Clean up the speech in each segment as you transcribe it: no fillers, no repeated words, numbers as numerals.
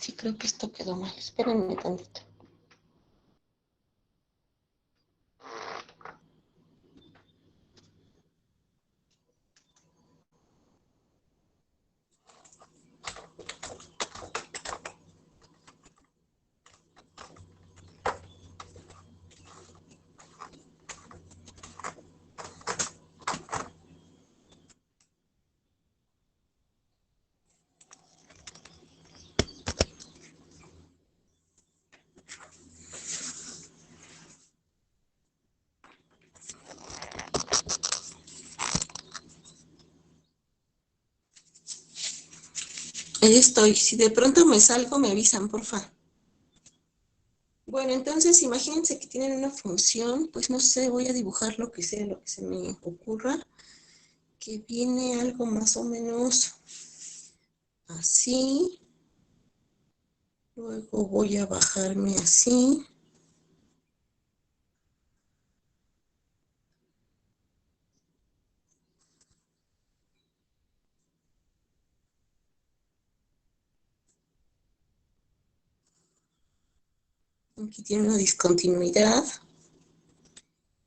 Sí, creo que esto quedó mal. Espérenme tantito. Ahí estoy. Si de pronto me salgo, me avisan, porfa. Bueno, entonces imagínense que tienen una función, pues no sé, voy a dibujar lo que sea, lo que se me ocurra, que viene algo más o menos así. Luego voy a bajarme así. Aquí tiene una discontinuidad.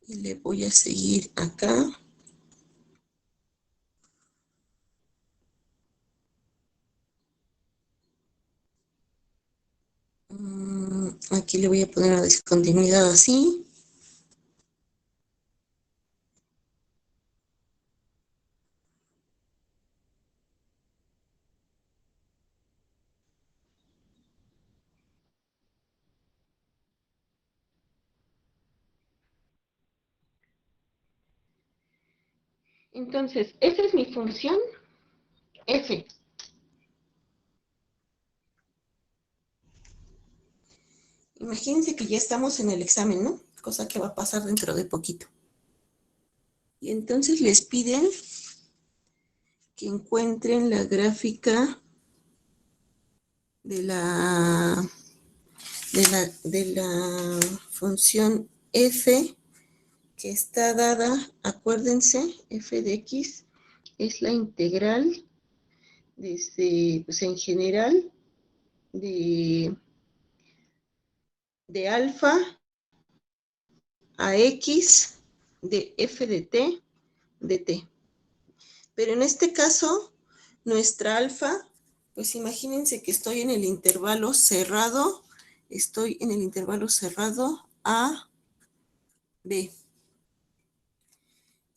Y le voy a seguir acá. Aquí le voy a poner una discontinuidad así. Entonces, esa es mi función f. Imagínense que ya estamos en el examen, ¿no? Cosa que va a pasar dentro de poquito. Y entonces les piden que encuentren la gráfica de la función f que está dada, acuérdense, f de x es la integral desde, pues en general, de alfa a x de f de t. Pero en este caso, nuestra alfa, pues imagínense que estoy en el intervalo cerrado, a, b.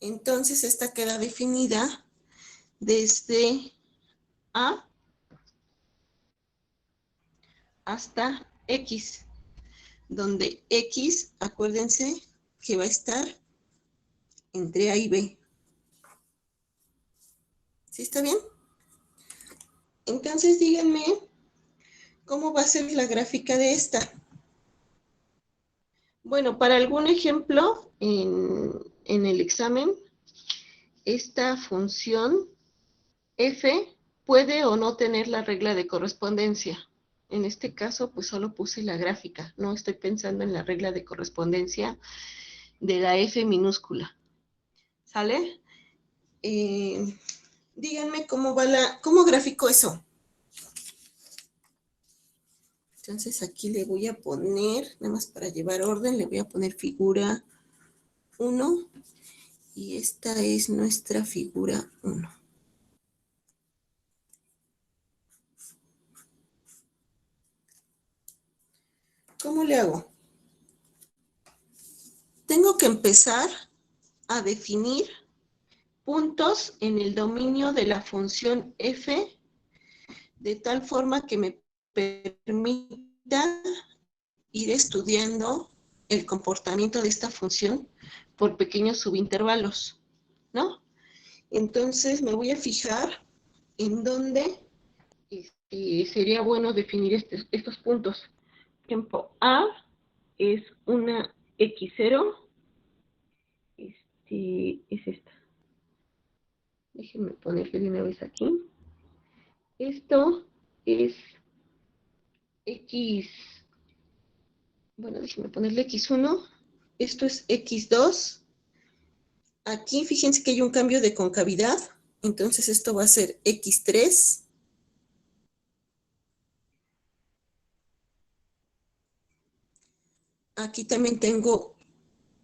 Entonces, esta queda definida desde a hasta x, donde x, acuérdense que va a estar entre a y b. ¿Sí está bien? Entonces, díganme cómo va a ser la gráfica de esta. Bueno, para algún ejemplo en el examen, esta función f puede o no tener la regla de correspondencia. En este caso, pues solo puse la gráfica, no estoy pensando en la regla de correspondencia de la f minúscula. ¿Sale? Díganme cómo grafico eso. Entonces aquí le voy a poner, nada más para llevar orden, le voy a poner figura 1 y esta es nuestra figura 1. ¿Cómo le hago? Tengo que empezar a definir puntos en el dominio de la función f de tal forma que me permita ir estudiando el comportamiento de esta función por pequeños subintervalos, ¿no? Entonces me voy a fijar en dónde sería bueno definir estos puntos. Por ejemplo, A es una x0, es esta. Déjenme ponerle de una vez aquí. Esto es x, bueno, déjenme ponerle x1. Esto es x2. Aquí fíjense que hay un cambio de concavidad. Entonces esto va a ser x3. Aquí también tengo,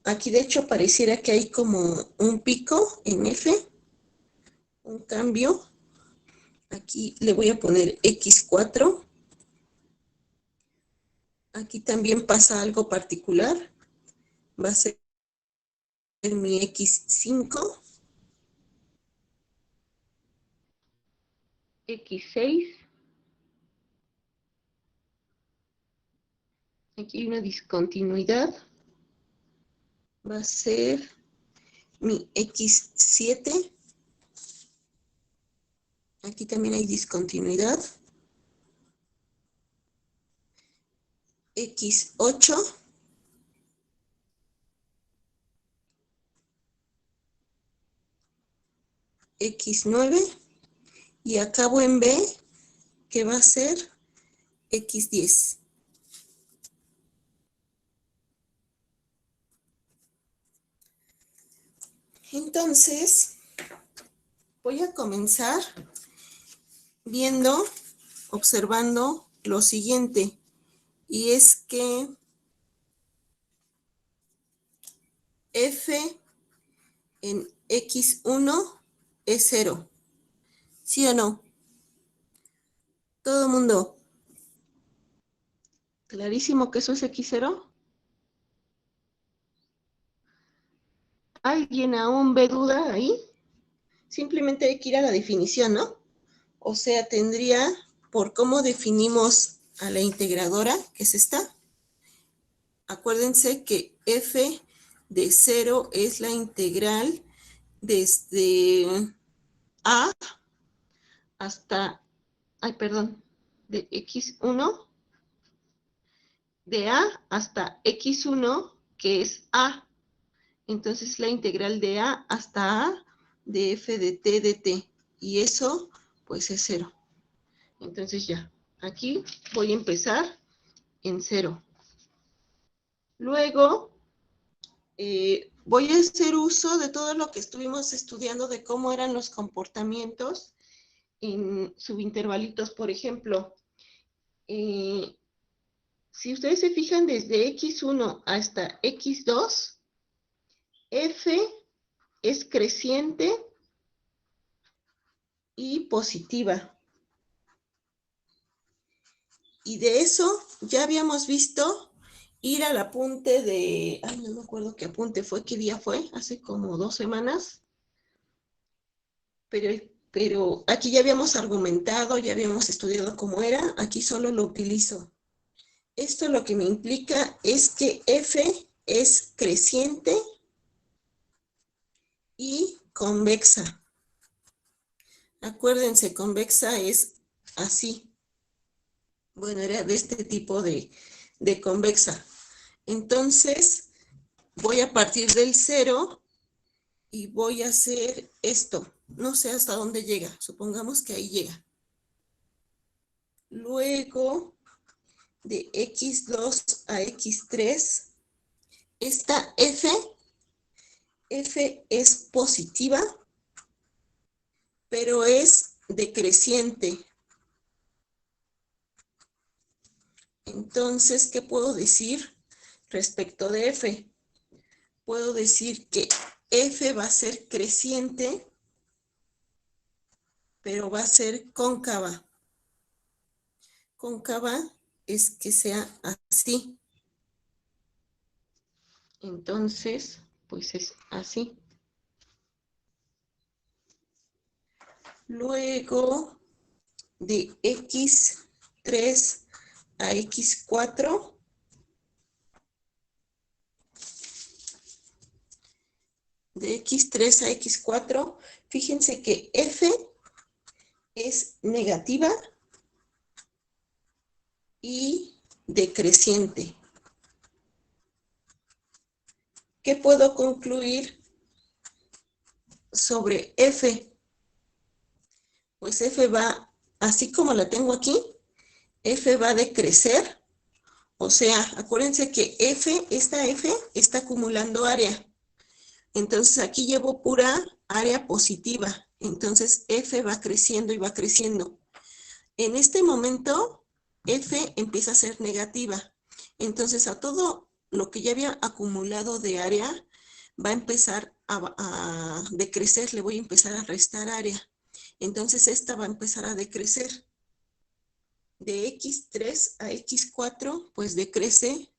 aquí de hecho pareciera que hay como un pico en F, un cambio. Aquí le voy a poner X4. Aquí también pasa algo particular. Va a ser mi X5. X6. Aquí hay una discontinuidad. Va a ser mi X7. Aquí también hay discontinuidad. X8. X9. Y acabo en B, que va a ser X10. Entonces, voy a comenzar viendo, observando lo siguiente, y es que F en X1 es 0. ¿Sí o no? Todo el mundo. ¿Clarísimo que eso es X0? ¿Alguien aún ve duda ahí? Simplemente hay que ir a la definición, ¿no? O sea, tendría, por cómo definimos a la integradora, que es esta, acuérdense que F de 0 es la integral desde A hasta, de X1, de A hasta X1, que es A. Entonces la integral de A hasta A de F de T de T. Y eso, pues es 0. Entonces ya, aquí voy a empezar en 0. Luego, voy a hacer uso de todo lo que estuvimos estudiando de cómo eran los comportamientos en subintervalitos. Por ejemplo, si ustedes se fijan desde X1 hasta X2, F es creciente y positiva. Y de eso ya habíamos visto ir al apunte de, no me acuerdo qué apunte fue, qué día fue, hace como 2 semanas, pero aquí ya habíamos argumentado, ya habíamos estudiado cómo era, aquí solo lo utilizo. Esto lo que me implica es que F es creciente y convexa. Acuérdense, convexa es así. Bueno, era de este tipo de convexa. Entonces, voy a partir del 0 y voy a hacer esto. No sé hasta dónde llega, supongamos que ahí llega. Luego, de X2 a X3, esta F es positiva, pero es decreciente. Entonces, ¿qué puedo decir respecto de F? Puedo decir que F va a ser creciente, pero va a ser cóncava. Cóncava es que sea así. Entonces, pues es así. Luego, de X3 a X4, de X3 a X4, fíjense que F es negativa y decreciente. ¿Qué puedo concluir sobre F? Pues F va, así como la tengo aquí, F va a decrecer. O sea, acuérdense que esta F está acumulando área. Entonces aquí llevo pura área positiva. Entonces F va creciendo y va creciendo. En este momento, F empieza a ser negativa. Entonces a todo lo que ya había acumulado de área va a empezar a decrecer, le voy a empezar a restar área. Entonces esta va a empezar a decrecer. De X3 a X4, pues decrece,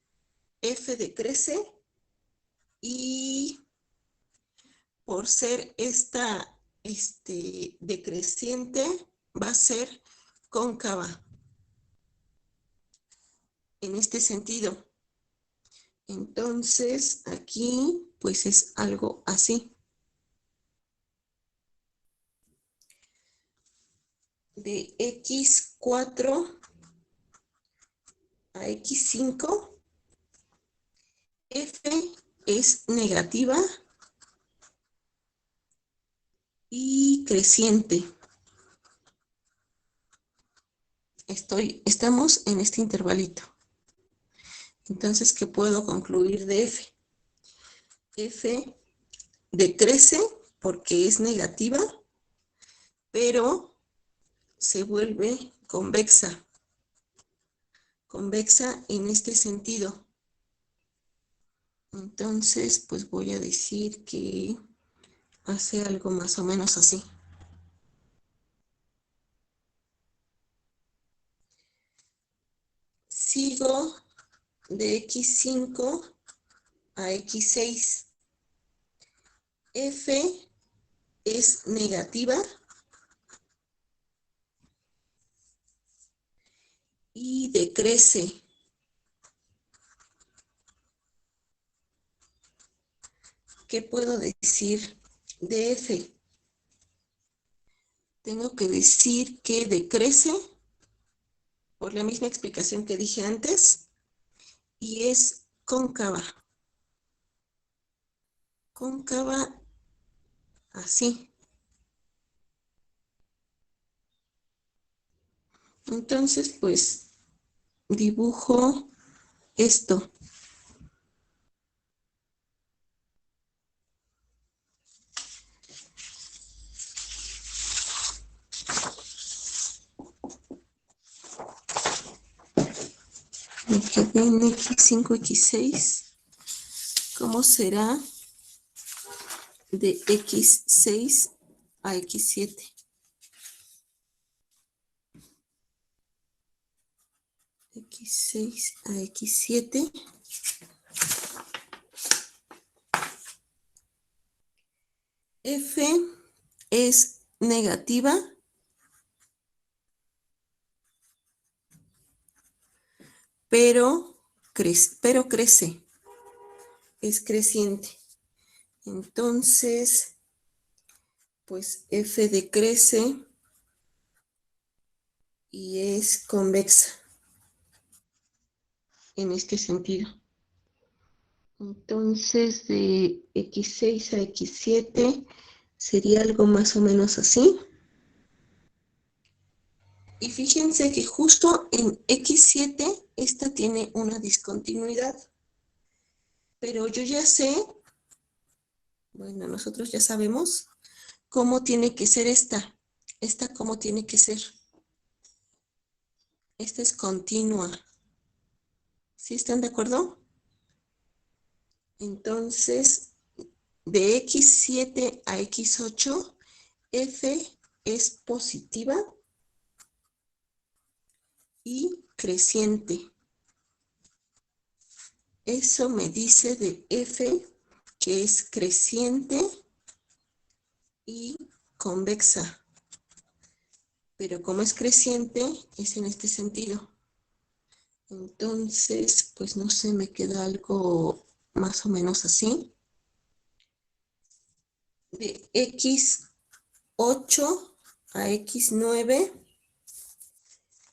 F decrece, y por ser esta decreciente, va a ser cóncava, en este sentido. Entonces, aquí, pues es algo así. De X4 a X5, F es negativa y creciente. Estamos en este intervalito. Entonces, ¿qué puedo concluir de F? F decrece porque es negativa, pero se vuelve convexa. Convexa en este sentido. Entonces, pues voy a decir que hace algo más o menos así. Sigo de X5 a X6. F es negativa y decrece. ¿Qué puedo decir de F? Tengo que decir que decrece por la misma explicación que dije antes y es cóncava. Cóncava así. Entonces, pues dibujo esto. Me quedé en X5, X6. ¿Cómo será de X6 a X7? X6 a X7. F es negativa, pero crece, es creciente. Entonces, pues F decrece y es convexa en este sentido. Entonces, de X6 a X7 sería algo más o menos así. Y fíjense que justo en X7 esta tiene una discontinuidad. Pero yo ya sé, bueno, nosotros ya sabemos cómo tiene que ser esta. Esta cómo tiene que ser. Esta es continua. ¿Sí están de acuerdo? Entonces, de X7 a X8, F es positiva y creciente. Eso me dice de F que es creciente y convexa. Pero como es creciente, es en este sentido. Entonces, pues no sé, me queda algo más o menos así. De X8 a X9,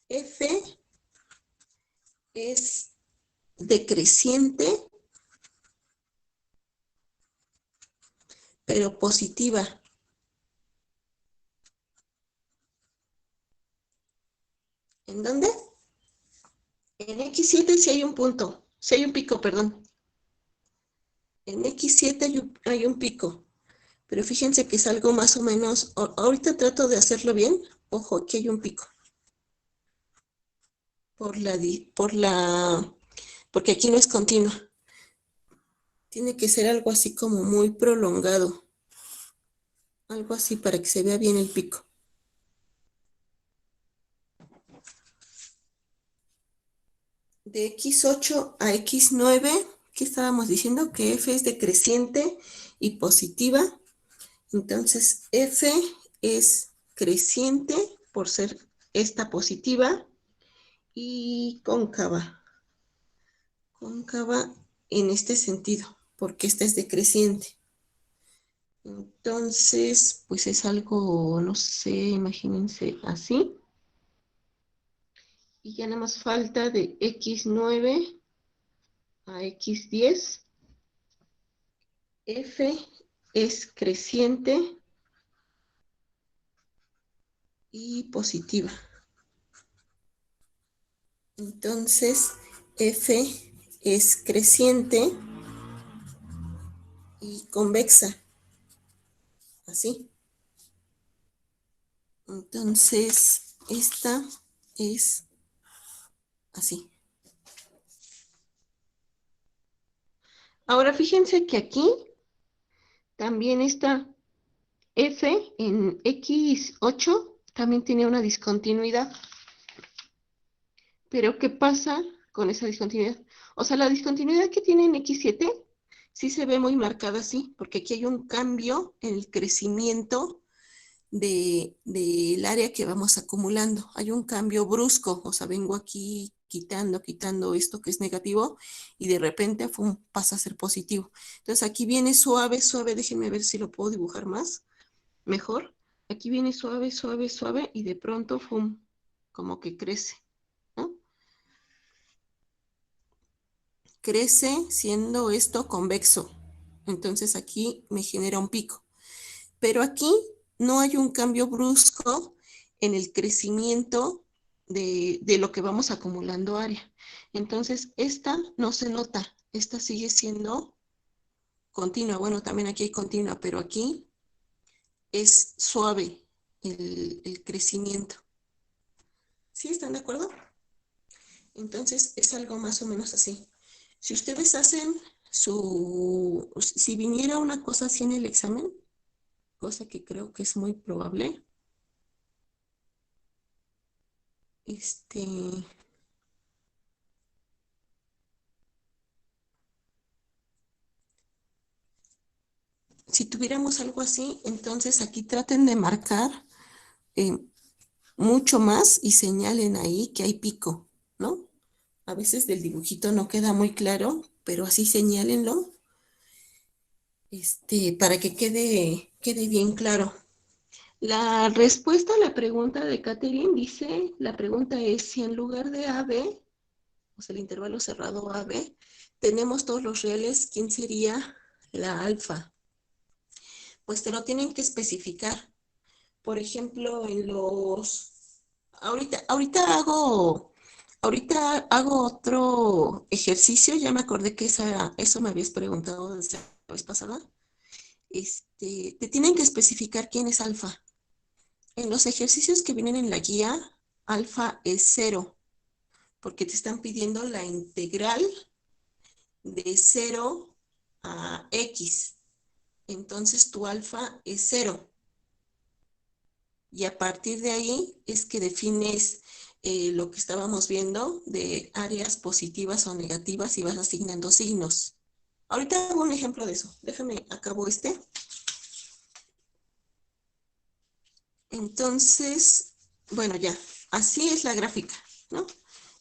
F es decreciente, pero positiva. ¿En dónde? En X7 sí hay un punto, sí hay un pico, perdón. En X7 hay un pico, pero fíjense que es algo más o menos, ahorita trato de hacerlo bien, ojo, aquí hay un pico. Porque aquí no es continua. Tiene que ser algo así como muy prolongado. Algo así para que se vea bien el pico. De x8 a x9, ¿qué estábamos diciendo? Que f es decreciente y positiva. Entonces, f es creciente por ser esta positiva y cóncava. Cóncava en este sentido, porque esta es decreciente. Entonces, pues es algo, no sé, imagínense así. Y ya nada más falta de x9 a x10. F es creciente y positiva. Entonces, F es creciente y convexa. Así. Entonces, esta es así. Ahora fíjense que aquí también está F en X8, también tiene una discontinuidad. Pero ¿qué pasa con esa discontinuidad? O sea, la discontinuidad que tiene en X7 sí se ve muy marcada así, porque aquí hay un cambio en el crecimiento del área que vamos acumulando. Hay un cambio brusco, o sea, vengo aquí quitando esto que es negativo y de repente pasa a ser positivo. Entonces aquí viene suave, suave, déjenme ver si lo puedo dibujar más, mejor. Aquí viene suave, suave, suave y de pronto, como que crece, ¿no? Crece siendo esto convexo. Entonces aquí me genera un pico. Pero aquí no hay un cambio brusco en el crecimiento de lo que vamos acumulando área. Entonces, esta no se nota, esta sigue siendo continua. Bueno, también aquí hay continua, pero aquí es suave el crecimiento. ¿Sí están de acuerdo? Entonces, es algo más o menos así. Si ustedes hacen si viniera una cosa así en el examen, cosa que creo que es muy probable, este, si tuviéramos algo así, entonces aquí traten de marcar eh, mucho más y señalen ahí que hay pico, ¿no? A veces del dibujito no queda muy claro, pero así señálenlo, para que quede bien claro. La respuesta a la pregunta de Catherine dice, la pregunta es si en lugar de AB, o sea, el intervalo cerrado AB, tenemos todos los reales, ¿quién sería la alfa? Pues te lo tienen que especificar. Por ejemplo, ahorita hago otro ejercicio, ya me acordé que eso me habías preguntado desde la vez pasada. Te tienen que especificar quién es alfa. En los ejercicios que vienen en la guía, alfa es 0, porque te están pidiendo la integral de 0 a x. Entonces tu alfa es 0. Y a partir de ahí es que defines lo que estábamos viendo de áreas positivas o negativas y vas asignando signos. Ahorita hago un ejemplo de eso. Déjame, acabo este. Entonces, bueno, ya, así es la gráfica, ¿no?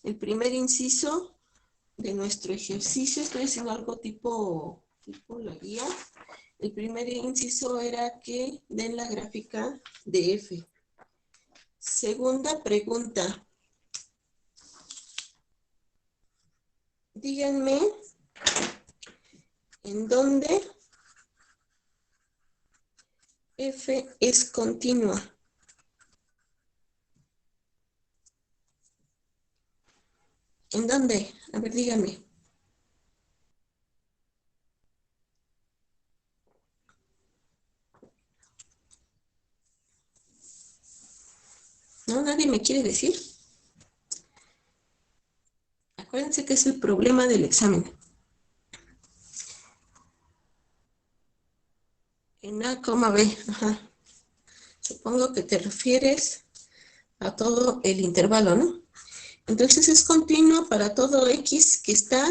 El primer inciso de nuestro ejercicio, estoy haciendo algo tipo la guía. El primer inciso era que den la gráfica de F. Segunda pregunta. Díganme en dónde F es continua. ¿En dónde? A ver, díganme. ¿No? ¿Nadie me quiere decir? Acuérdense que es el problema del examen. En A, B. Ajá. Supongo que te refieres a todo el intervalo, ¿no? Entonces es continuo para todo X que está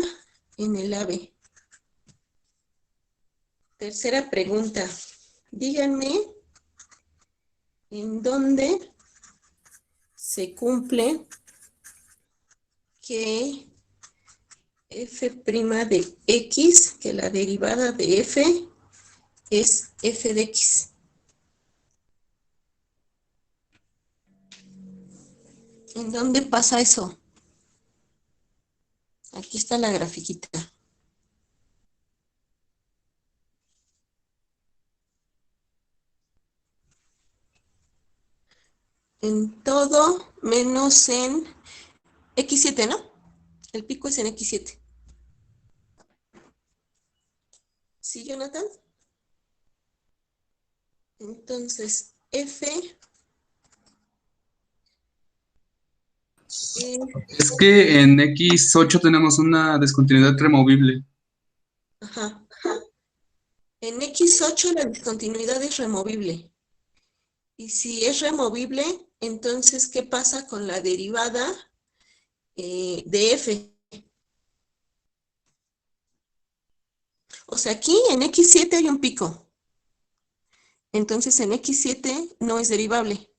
en el AB. Tercera pregunta. Díganme en dónde se cumple que f' de x, que la derivada de f es f de x. ¿En dónde pasa eso? Aquí está la grafiquita. En todo menos en x7, ¿no? El pico es en x7. ¿Sí, Jonathan? Entonces, f Es que en X8 tenemos una discontinuidad removible. ajá. En x8 la discontinuidad es removible. Y si es removible, entonces, ¿qué pasa con la derivada de f? O sea, aquí en x7 hay un pico. Entonces, en x7 no es derivable.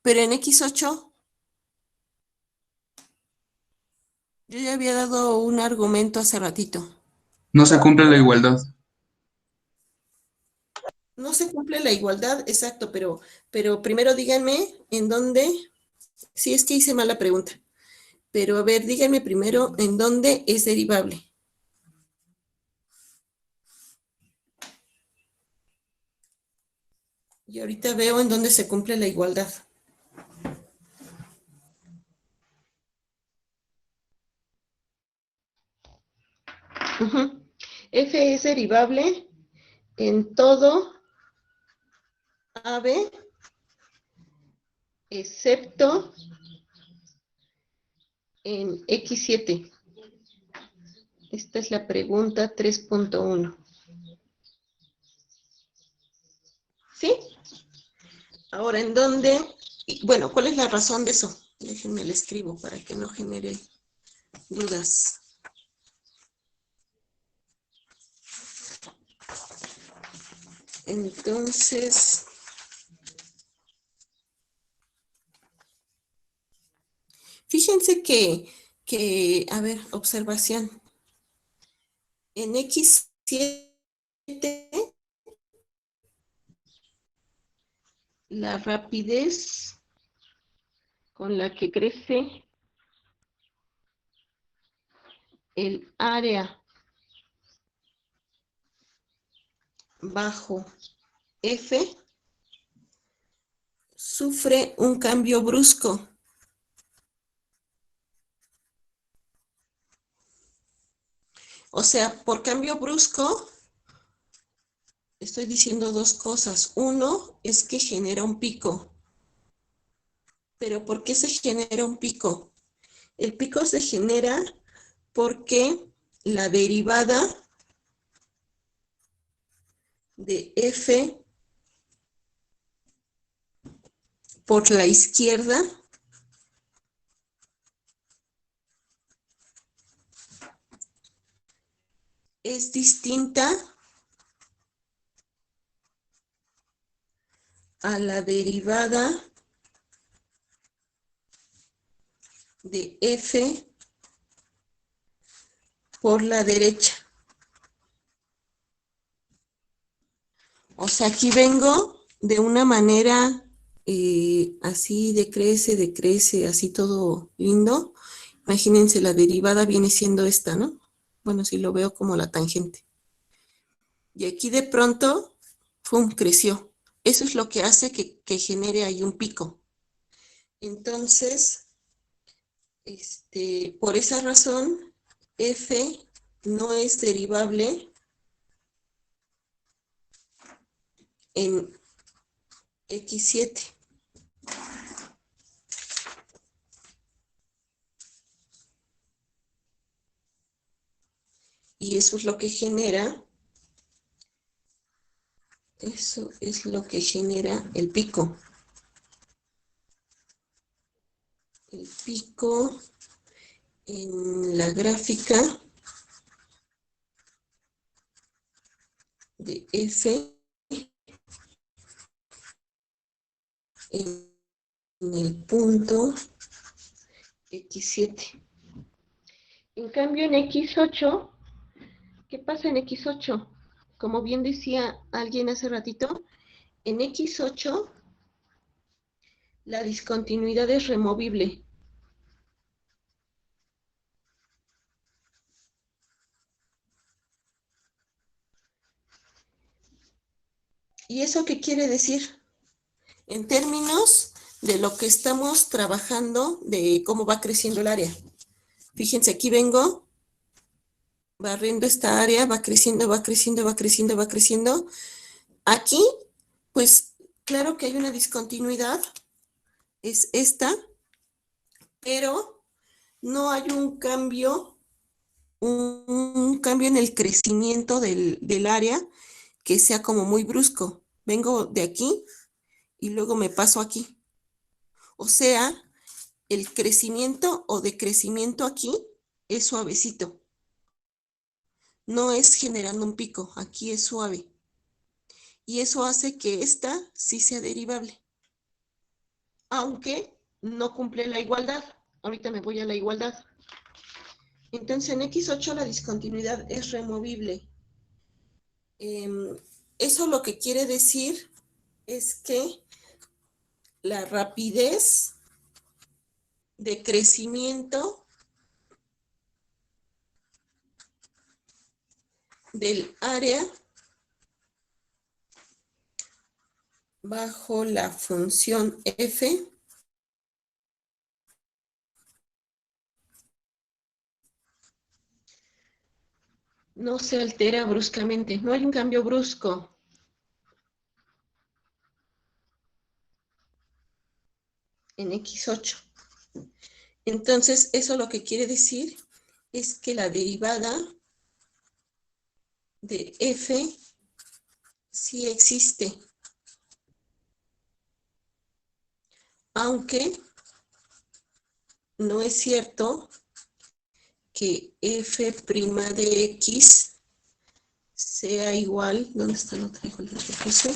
Pero en x8, yo ya había dado un argumento hace ratito. No se cumple la igualdad. No se cumple la igualdad, exacto, pero primero díganme en dónde, si es que hice mal la pregunta, pero a ver, díganme primero en dónde es derivable. Y ahorita veo en dónde se cumple la igualdad. F es derivable en todo AB excepto en X7. Esta es la pregunta 3.1. ¿Sí? Ahora, ¿en dónde? Bueno, ¿cuál es la razón de eso? Déjenme le escribo para que no genere dudas. Entonces, fíjense a ver, observación. En X7, la rapidez con la que crece el área bajo F sufre un cambio brusco. O sea, por cambio brusco, estoy diciendo dos cosas. Uno es que genera un pico. ¿Pero por qué se genera un pico? El pico se genera porque la derivada de F por la izquierda es distinta a la derivada de F por la derecha. O sea, aquí vengo de una manera así decrece, así todo lindo. Imagínense, la derivada viene siendo esta, ¿no? Bueno, si lo veo como la tangente. Y aquí de pronto, ¡pum!, creció. Eso es lo que hace que genere ahí un pico. Entonces, por esa razón, F no es derivable en X7. Y eso es lo que genera Eso es lo que genera el pico. El pico en la gráfica de F en el punto X7. En cambio, en X8, ¿qué pasa en X8? Como bien decía alguien hace ratito, en X8 la discontinuidad es removible. ¿Y eso qué quiere decir? En términos de lo que estamos trabajando, de cómo va creciendo el área. Fíjense, aquí vengo barriendo esta área, va creciendo, va creciendo, va creciendo, va creciendo. Aquí, pues, claro que hay una discontinuidad, es esta, pero no hay un cambio en el crecimiento del área que sea como muy brusco. Vengo de aquí y luego me paso aquí. O sea, el crecimiento o decrecimiento aquí es suavecito. No es generando un pico, aquí es suave. Y eso hace que esta sí sea derivable. Aunque no cumple la igualdad. Ahorita me voy a la igualdad. Entonces en X8 la discontinuidad es removible. Eso lo que quiere decir es que la rapidez de crecimiento del área bajo la función f no se altera bruscamente, no hay un cambio brusco. En X8. Entonces, eso lo que quiere decir es que la derivada de f sí existe, aunque no es cierto que f' de x sea igual, ¿dónde está la otra igualdad que puse?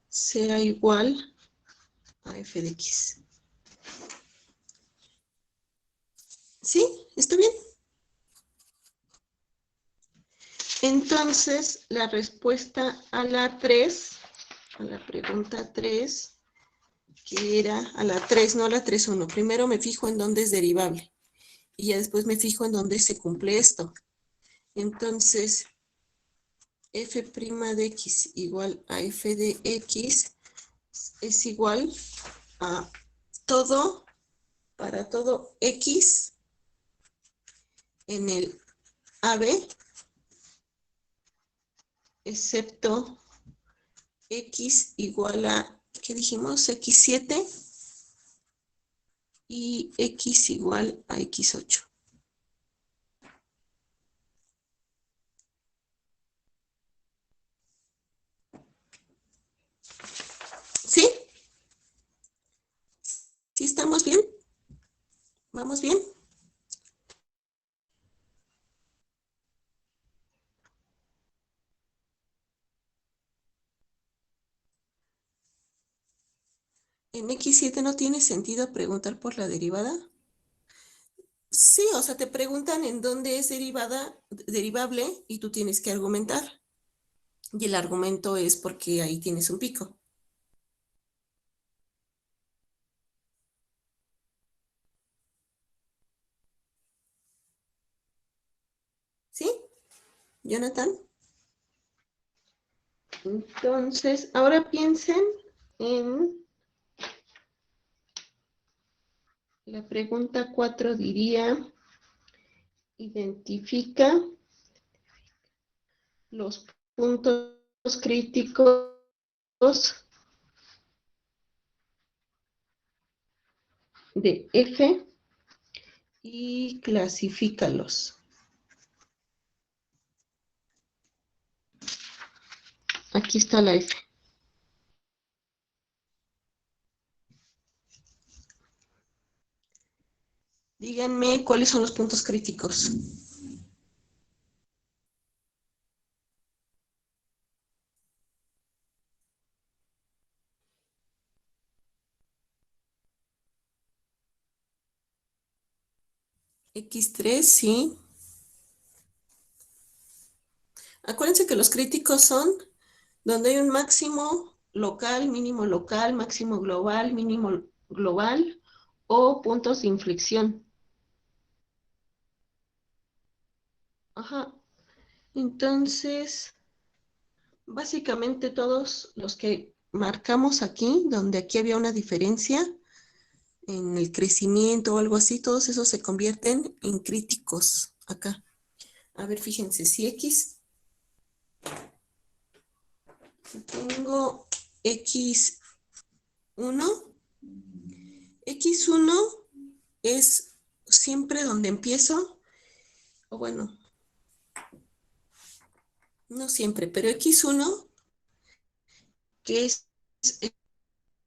Sea igual a f de x. ¿Sí? ¿Está bien? Entonces, la respuesta a la 3, a la pregunta 3, que era a la 3, no a la 3.1. Primero me fijo en dónde es derivable y ya después me fijo en dónde se cumple esto. Entonces, f' de x igual a f de x es igual a todo, para todo x en el AB, excepto x igual a, ¿qué dijimos? X7 y x igual a x8. ¿Sí? ¿Sí estamos bien? ¿Vamos bien? ¿En X7 no tiene sentido preguntar por la derivada? Sí, o sea, te preguntan en dónde es derivable y tú tienes que argumentar. Y el argumento es porque ahí tienes un pico. ¿Sí, Jonathan? Entonces, ahora piensen en la pregunta 4, diría, identifica los puntos críticos de F y clasifícalos. Aquí está la F. Díganme cuáles son los puntos críticos. X3, sí. Acuérdense que los críticos son donde hay un máximo local, máximo global, mínimo global o puntos de inflexión. Ajá. Entonces, básicamente todos los que marcamos aquí, donde aquí había una diferencia en el crecimiento o algo así, todos esos se convierten en críticos acá. A ver, fíjense, si tengo X1, X1 es siempre donde empiezo, o bueno, no siempre, pero X1, que es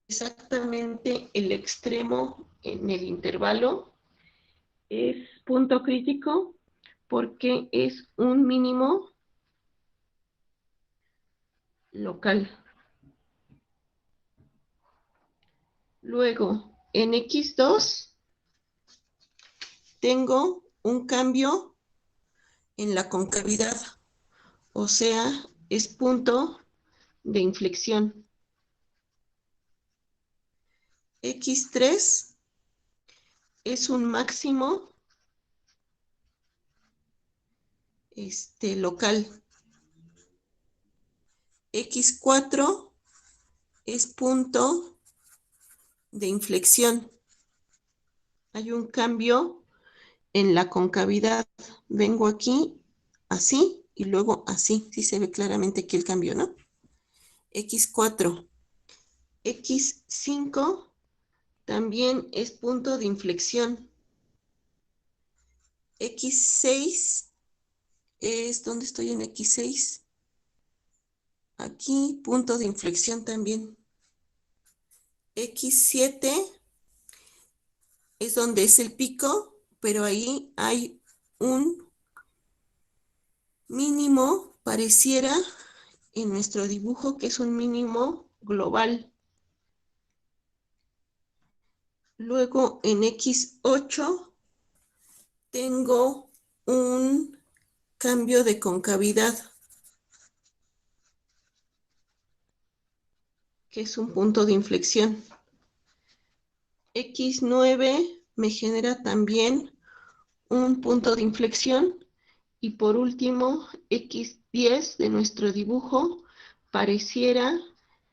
exactamente el extremo en el intervalo, es punto crítico porque es un mínimo local. Luego, en X2 tengo un cambio en la concavidad, o sea, es punto de inflexión. X3 es un máximo local. X4 es punto de inflexión. Hay un cambio en la concavidad. Vengo aquí así y luego así. Sí se ve claramente aquí el cambio, ¿no? X4. X5 también es punto de inflexión. X6 es, ¿dónde estoy en X6? Aquí, punto de inflexión también. X7 es donde es el pico, pero ahí hay un mínimo, pareciera en nuestro dibujo que es un mínimo global. Luego en X8 tengo un cambio de concavidad, que es un punto de inflexión. X9 me genera también un punto de inflexión. Y por último, X10 de nuestro dibujo pareciera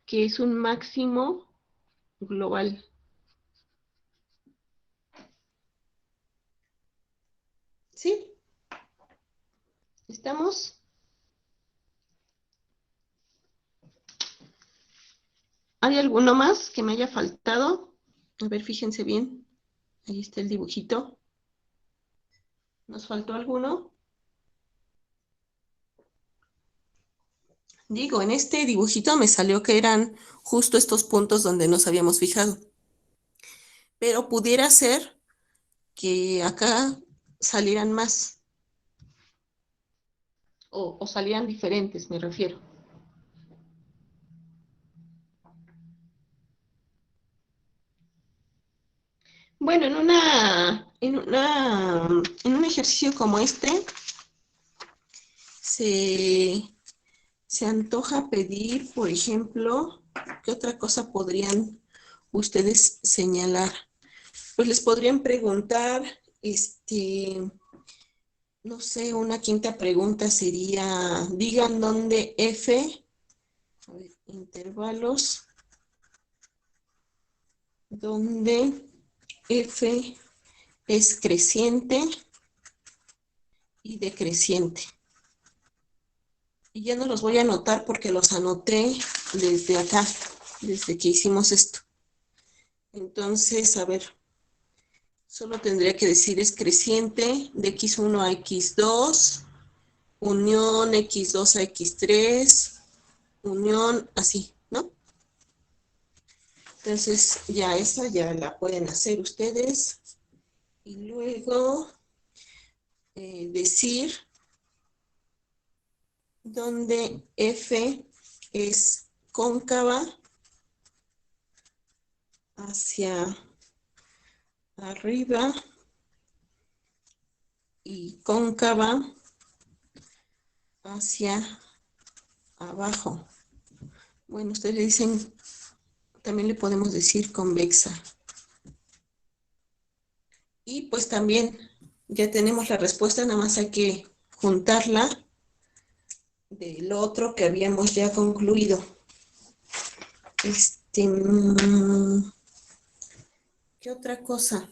que es un máximo global. ¿Sí? ¿Estamos? ¿Hay alguno más que me haya faltado? A ver, fíjense bien. Ahí está el dibujito. ¿Nos faltó alguno? Digo, en este dibujito me salió que eran justo estos puntos donde nos habíamos fijado. Pero pudiera ser que acá salieran más. O salieran diferentes, me refiero. Bueno, en un ejercicio como este, se antoja pedir, por ejemplo, ¿qué otra cosa podrían ustedes señalar? Pues les podrían preguntar, no sé, una quinta pregunta sería, digan dónde F, a ver, intervalos, donde F es creciente y decreciente. Y ya no los voy a anotar porque los anoté desde acá, desde que hicimos esto. Entonces, a ver, solo tendría que decir es creciente de X1 a X2, unión X2 a X3, unión, así, ¿no? Entonces, ya esa ya la pueden hacer ustedes. Y luego decir donde F es cóncava hacia arriba y cóncava hacia abajo. Bueno, ustedes le dicen, también le podemos decir convexa. Y pues también ya tenemos la respuesta, nada más hay que juntarla del otro que habíamos ya concluido. ¿Qué otra cosa?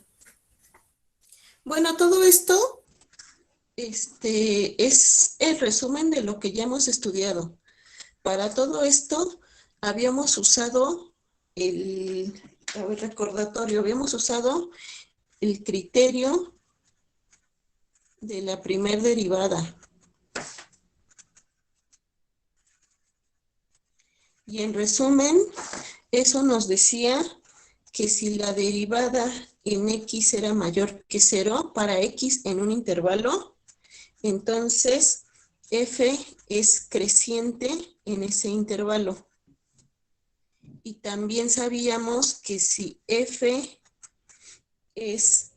Bueno, todo esto es el resumen de lo que ya hemos estudiado. Para todo esto habíamos usado recordatorio, habíamos usado el criterio de la primer derivada. Y en resumen, eso nos decía que si la derivada en x era mayor que 0 para x en un intervalo, entonces f es creciente en ese intervalo. Y también sabíamos que si f es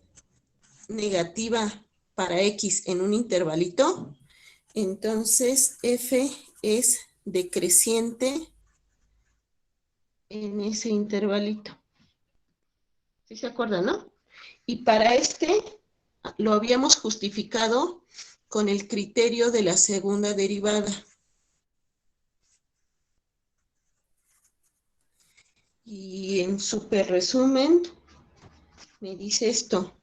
negativa para x en un intervalito, entonces f es decreciente en ese intervalito. ¿Sí se acuerdan, no? Y para lo habíamos justificado con el criterio de la segunda derivada. Y en súper resumen, me dice esto.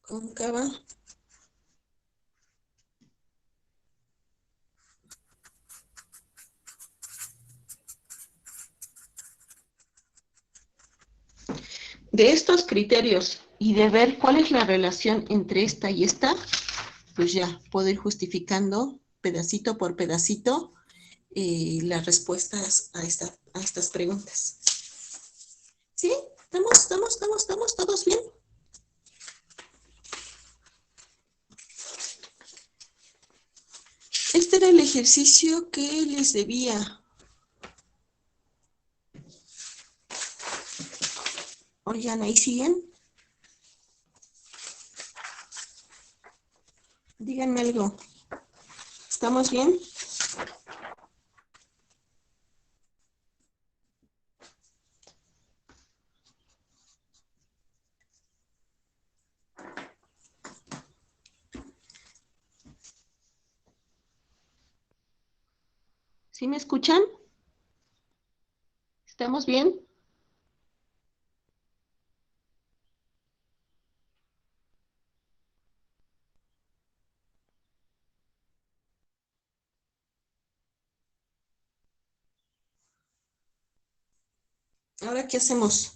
Cóncava. De estos criterios y de ver cuál es la relación entre esta y esta, pues ya puedo ir justificando pedacito por pedacito las respuestas a estas preguntas. ¿Sí? ¿Estamos todos bien? Este era el ejercicio que les debía. Oigan, ¿ahí siguen? Díganme algo. ¿Estamos bien? ¿Sí me escuchan? ¿Estamos bien? ¿Ahora qué hacemos?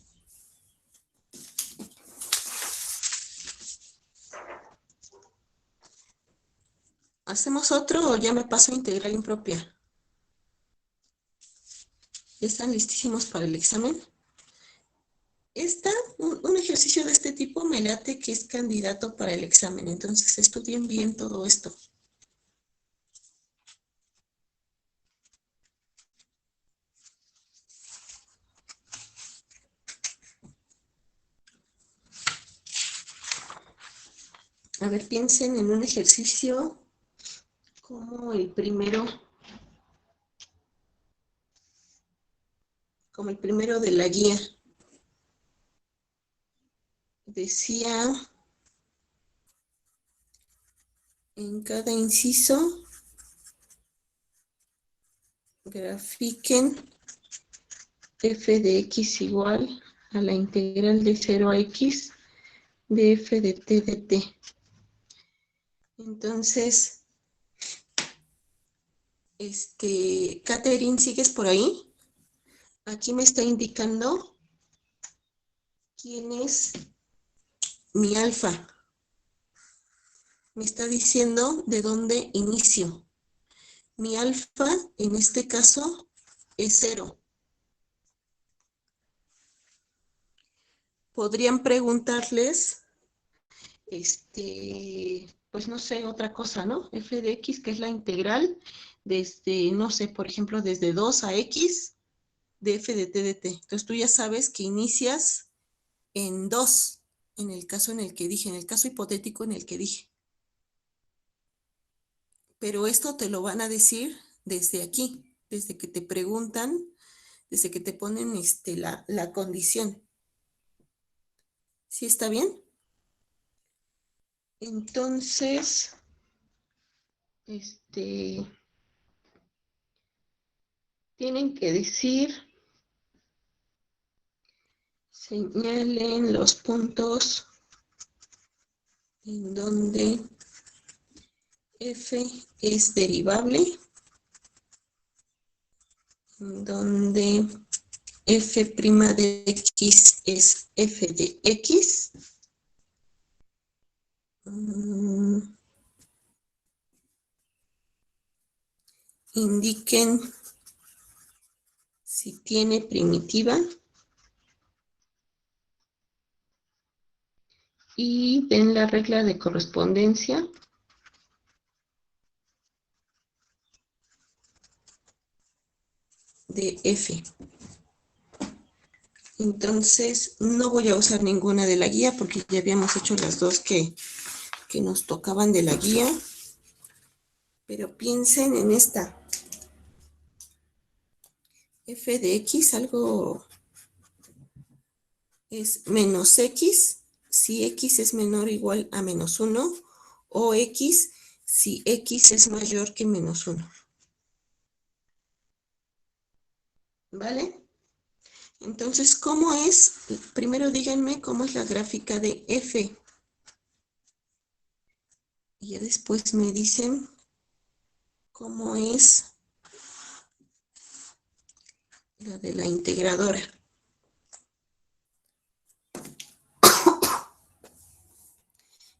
¿Hacemos otro o ya me paso a integral impropia? ¿Ya están listísimos para el examen? Un ejercicio de este tipo me late que es candidato para el examen, entonces estudien bien todo esto. A ver, piensen en un ejercicio como el primero de la guía. Decía en cada inciso, grafiquen f de x igual a la integral de 0 a x de f de t de t. Entonces, Catherine, ¿sigues por ahí? Aquí me está indicando quién es mi alfa. Me está diciendo de dónde inicio. Mi alfa, en este caso, es 0. Podrían preguntarles, pues no sé, otra cosa, ¿no? F de X, que es la integral desde, no sé, por ejemplo, desde 2 a X de F de T de T. Entonces tú ya sabes que inicias en 2, en el caso en el que dije, en el caso hipotético en el que dije. Pero esto te lo van a decir desde aquí, desde que te preguntan, desde que te ponen la condición. ¿Sí está bien? Entonces, tienen que decir, señalen los puntos en donde f es derivable, en donde f' de x es f de x. Indiquen si tiene primitiva y den la regla de correspondencia de f. Entonces, no voy a usar ninguna de la guía porque ya habíamos hecho las dos que nos tocaban de la guía. Pero piensen en esta. F de x, algo es menos x si x es menor o igual a menos 1, o x si x es mayor que menos 1. ¿Vale? Entonces, ¿cómo es? Primero díganme cómo es la gráfica de f. Y ya después me dicen cómo es la de la integradora.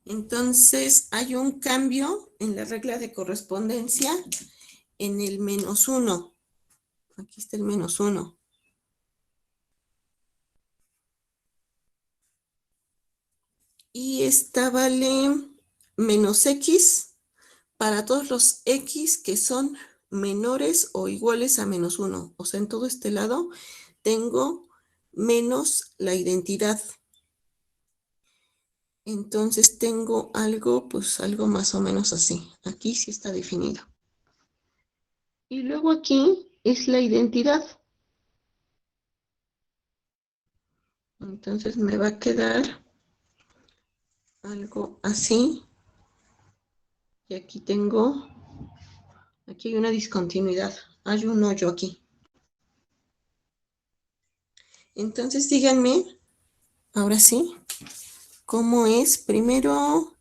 Entonces, hay un cambio en la regla de correspondencia en el menos 1. Aquí está el menos 1. Y esta vale menos x para todos los x que son menores o iguales a menos 1. O sea, en todo este lado tengo menos la identidad. Entonces tengo algo, pues algo más o menos así. Aquí sí está definido. Y luego aquí es la identidad. Entonces me va a quedar algo así. Y aquí aquí hay una discontinuidad. Hay un hoyo aquí. Entonces díganme, ahora sí, ¿cómo es? Primero,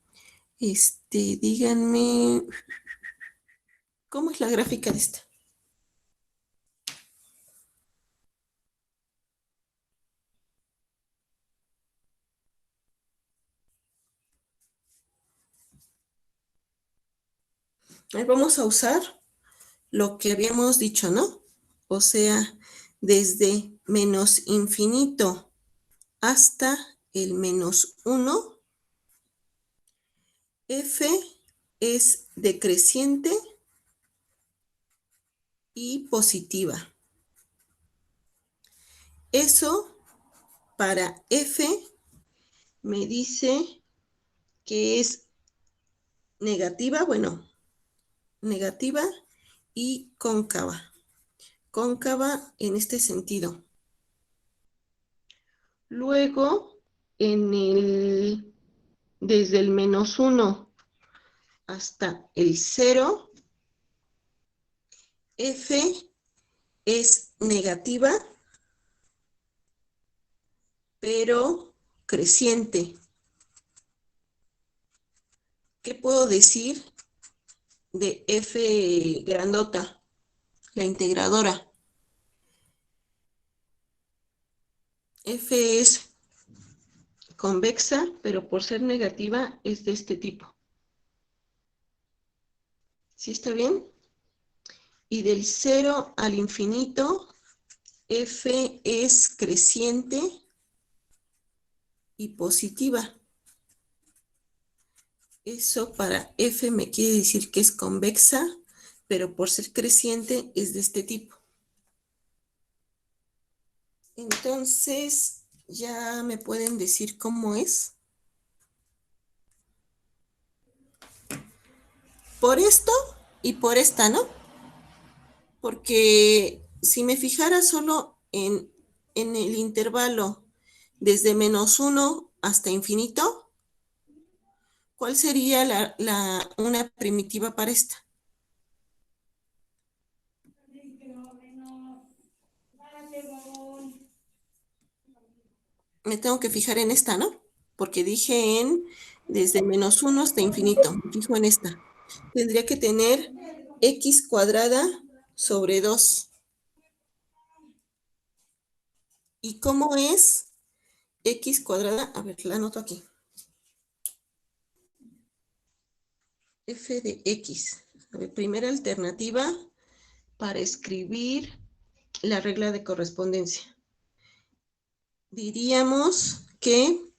díganme, ¿cómo es la gráfica de esta? Ahí vamos a usar lo que habíamos dicho, ¿no? O sea, desde menos infinito hasta el menos 1, f es decreciente y positiva. Eso para f me dice que es negativa, bueno, negativa y cóncava. Cóncava en este sentido. Luego, desde el menos 1 hasta el 0, f es negativa, pero creciente. ¿Qué puedo decir de f grandota, la integradora? F es convexa, pero por ser negativa es de este tipo. ¿Sí está bien? Y del 0 al infinito, f es creciente y positiva. Eso para f me quiere decir que es convexa, pero por ser creciente es de este tipo. Entonces, ya me pueden decir cómo es. Por esto y por esta, ¿no? Porque si me fijara solo en el intervalo desde -1 hasta infinito, ¿cuál sería una primitiva para esta? Me tengo que fijar en esta, ¿no? Porque dije desde -1 hasta infinito. Me fijo en esta. Tendría que tener x cuadrada sobre 2. ¿Y cómo es x cuadrada? A ver, la anoto aquí. F de x. A ver, primera alternativa para escribir la regla de correspondencia. Diríamos que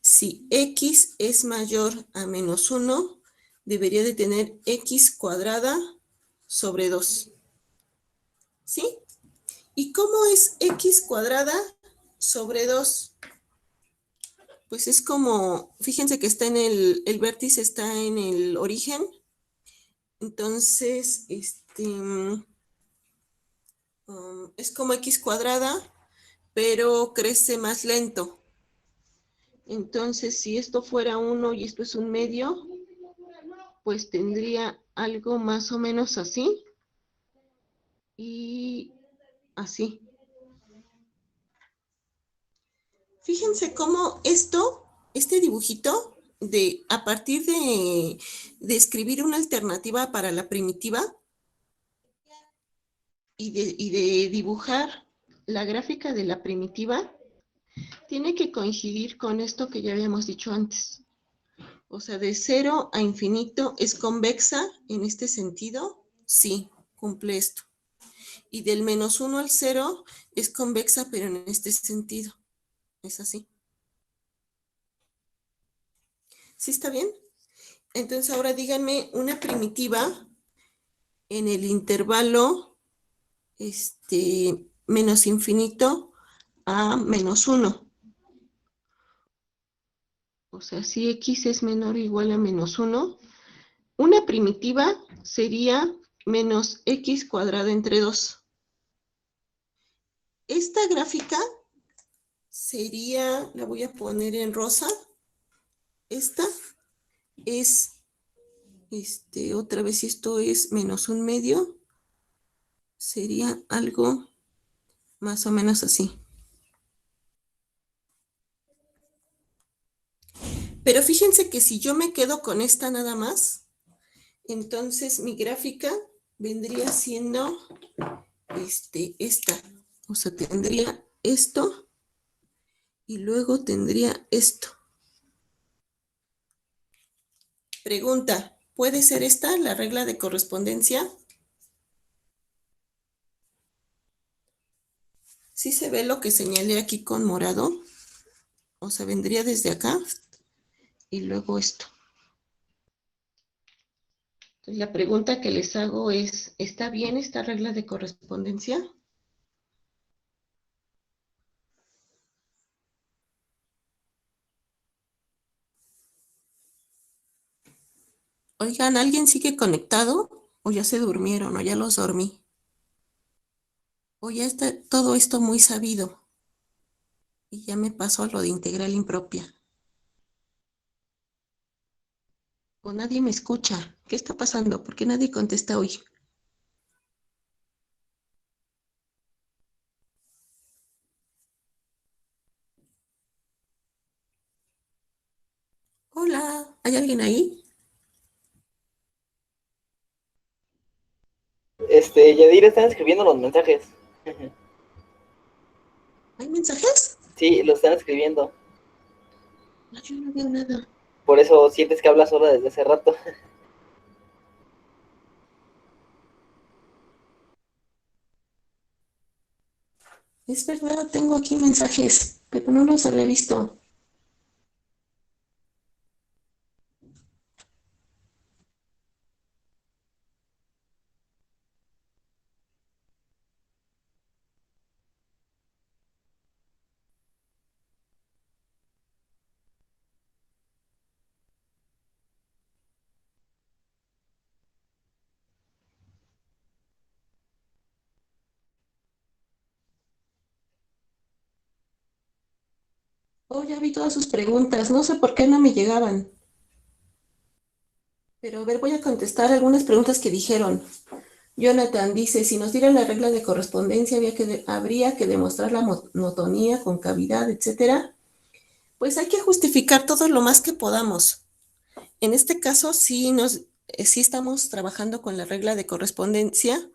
si x es mayor a -1, debería de tener x cuadrada sobre 2. ¿Sí? ¿Y cómo es x cuadrada sobre 2? Pues es como, fíjense que está en el vértice está en el origen. Entonces, es como x cuadrada, pero crece más lento. Entonces, si esto fuera 1 y esto es un medio, pues tendría algo más o menos así y así. Fíjense cómo este dibujito, a partir de escribir una alternativa para la primitiva y de dibujar la gráfica de la primitiva, tiene que coincidir con esto que ya habíamos dicho antes. O sea, de 0 a infinito es convexa en este sentido. Sí, cumple esto. Y del -1 al 0 es convexa, pero en este sentido. Es así. ¿Sí está bien? Entonces ahora díganme una primitiva en el intervalo menos infinito a -1. O sea, si x es menor o igual a -1, una primitiva sería menos x cuadrado entre 2. Esta gráfica sería, la voy a poner en rosa. Esta es, otra vez si esto es -1/2, sería algo más o menos así. Pero fíjense que si yo me quedo con esta nada más, entonces mi gráfica vendría siendo esta. O sea, tendría esto y luego tendría esto. Pregunta, ¿puede ser esta la regla de correspondencia? ¿Sí se ve lo que señalé aquí con morado? O sea, vendría desde acá y luego esto. Entonces, la pregunta que les hago es, ¿está bien esta regla de correspondencia? Oigan, ¿alguien sigue conectado? ¿O ya se durmieron? ¿O ya los dormí? ¿O ya está todo esto muy sabido? Y ya me pasó a lo de integral impropia. ¿O nadie me escucha? ¿Qué está pasando? ¿Por qué nadie contesta hoy? Hola, ¿hay alguien ahí? Yadir, están escribiendo los mensajes. ¿Hay mensajes? Sí, los están escribiendo. No, yo no veo nada. Por eso sientes que hablas sola desde hace rato. Es verdad, tengo aquí mensajes, pero no los había visto. Oh, ya vi todas sus preguntas. No sé por qué no me llegaban. Pero a ver, voy a contestar algunas preguntas que dijeron. Jonathan dice, si nos dieran la regla de correspondencia, habría que demostrar la monotonía, concavidad, etcétera. Pues hay que justificar todo lo más que podamos. En este caso, sí estamos trabajando con la regla de correspondencia,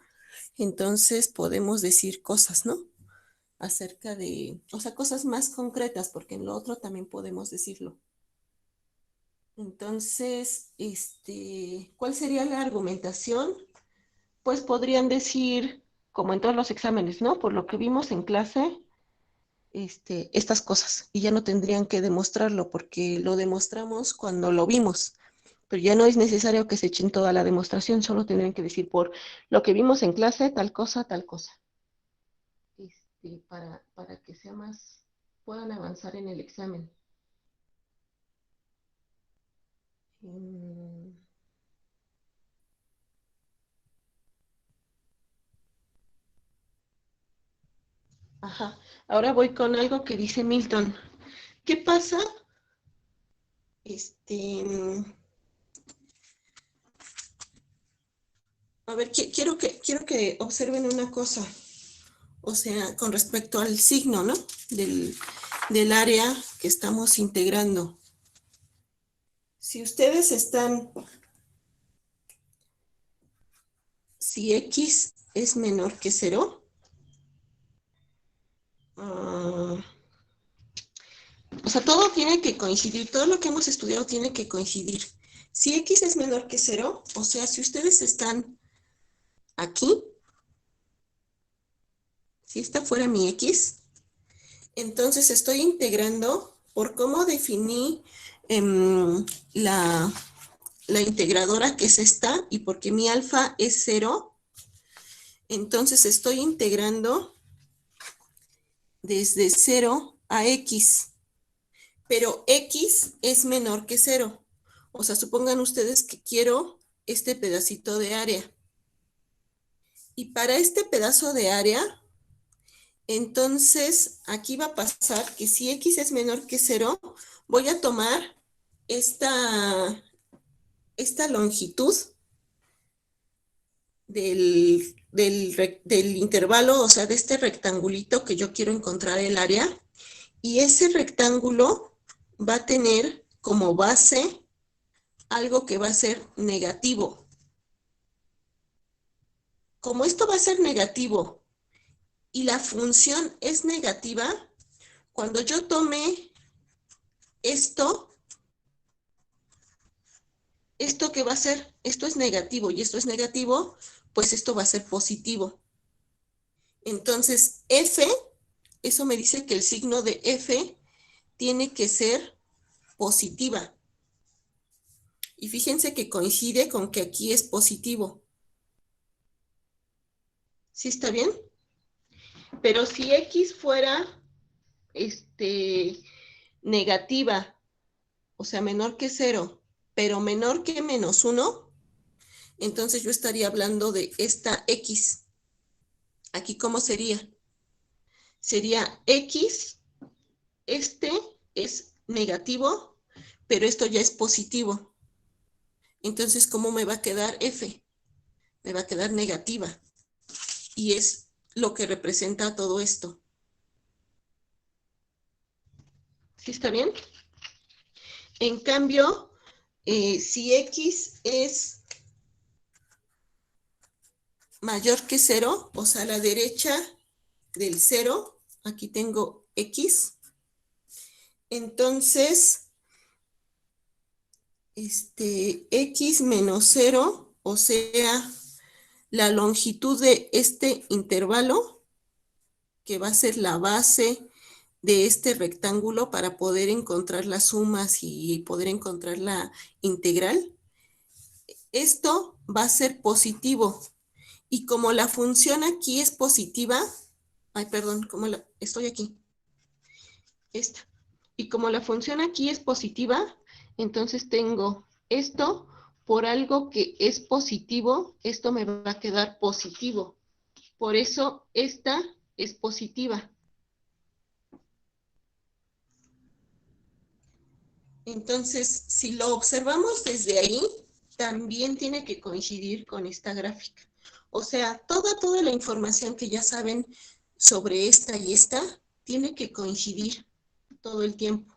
entonces podemos decir cosas, ¿no? Acerca de, o sea, cosas más concretas, porque en lo otro también podemos decirlo. Entonces, ¿cuál sería la argumentación? Pues podrían decir, como en todos los exámenes, ¿no? Por lo que vimos en clase, estas cosas, y ya no tendrían que demostrarlo, porque lo demostramos cuando lo vimos, pero ya no es necesario que se echen toda la demostración, solo tendrían que decir por lo que vimos en clase, tal cosa, para que sea más, puedan avanzar en el examen. Mm. Ajá, ahora voy con algo que dice Milton. ¿Qué pasa? A ver, quiero que observen una cosa, o sea, con respecto al signo, ¿no? Del área que estamos integrando. Si ustedes están, si X es menor que 0, o sea, todo tiene que coincidir, todo lo que hemos estudiado tiene que coincidir. Si X es menor que 0, o sea, si ustedes están aquí, si esta fuera mi X, entonces estoy integrando por cómo definí la, la integradora que es esta, y porque mi alfa es 0, entonces estoy integrando desde 0 a X, pero X es menor que 0. O sea, supongan ustedes que quiero este pedacito de área. Y para este pedazo de área, entonces aquí va a pasar que si X es menor que 0, voy a tomar esta longitud del intervalo, o sea, de este rectangulito que yo quiero encontrar el área, y ese rectángulo va a tener como base algo que va a ser negativo. Como esto va a ser negativo y la función es negativa, cuando yo tome esto, esto que va a ser, esto es negativo y esto es negativo, pues esto va a ser positivo. Entonces, F, eso me dice que el signo de F tiene que ser positiva. Y fíjense que coincide con que aquí es positivo. ¿Sí está bien? Pero si X fuera negativa, o sea, menor que 0, pero menor que -1, entonces yo estaría hablando de esta X. ¿Aquí cómo sería? Sería X, este es negativo, pero esto ya es positivo. Entonces, ¿cómo me va a quedar F? Me va a quedar negativa. Y es lo que representa todo esto. ¿Sí está bien? En cambio, si X es mayor que 0, o sea, a la derecha del 0, aquí tengo X, entonces, X menos 0, o sea, la longitud de este intervalo, que va a ser la base de este rectángulo para poder encontrar las sumas y poder encontrar la integral, esto va a ser positivo. Y como la función aquí es positiva, estoy aquí, esta. Y como la función aquí es positiva, entonces tengo esto por algo que es positivo, esto me va a quedar positivo. Por eso esta es positiva. Entonces, si lo observamos desde ahí, también tiene que coincidir con esta gráfica. O sea, toda la información que ya saben sobre esta y esta, tiene que coincidir todo el tiempo.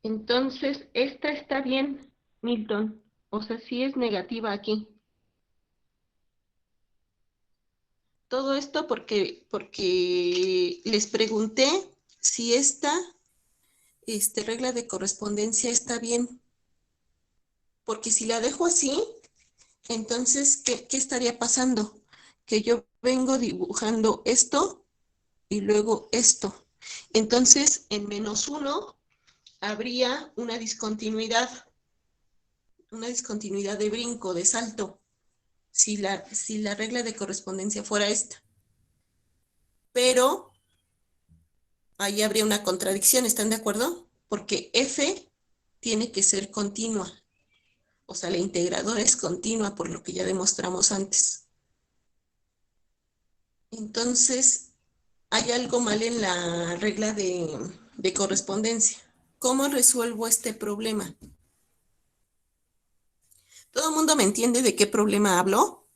Entonces, esta está bien, Milton. O sea, sí es negativa aquí. Todo esto porque les pregunté si esta regla de correspondencia está bien. Porque si la dejo así, entonces, ¿qué estaría pasando? Que yo vengo dibujando esto y luego esto. Entonces, en -1 habría una discontinuidad de brinco, de salto, si la regla de correspondencia fuera esta. Pero ahí habría una contradicción, ¿están de acuerdo? Porque f tiene que ser continua. O sea, la integradora es continua, por lo que ya demostramos antes. Entonces, hay algo mal en la regla de correspondencia. ¿Cómo resuelvo este problema? ¿Todo el mundo me entiende de qué problema hablo?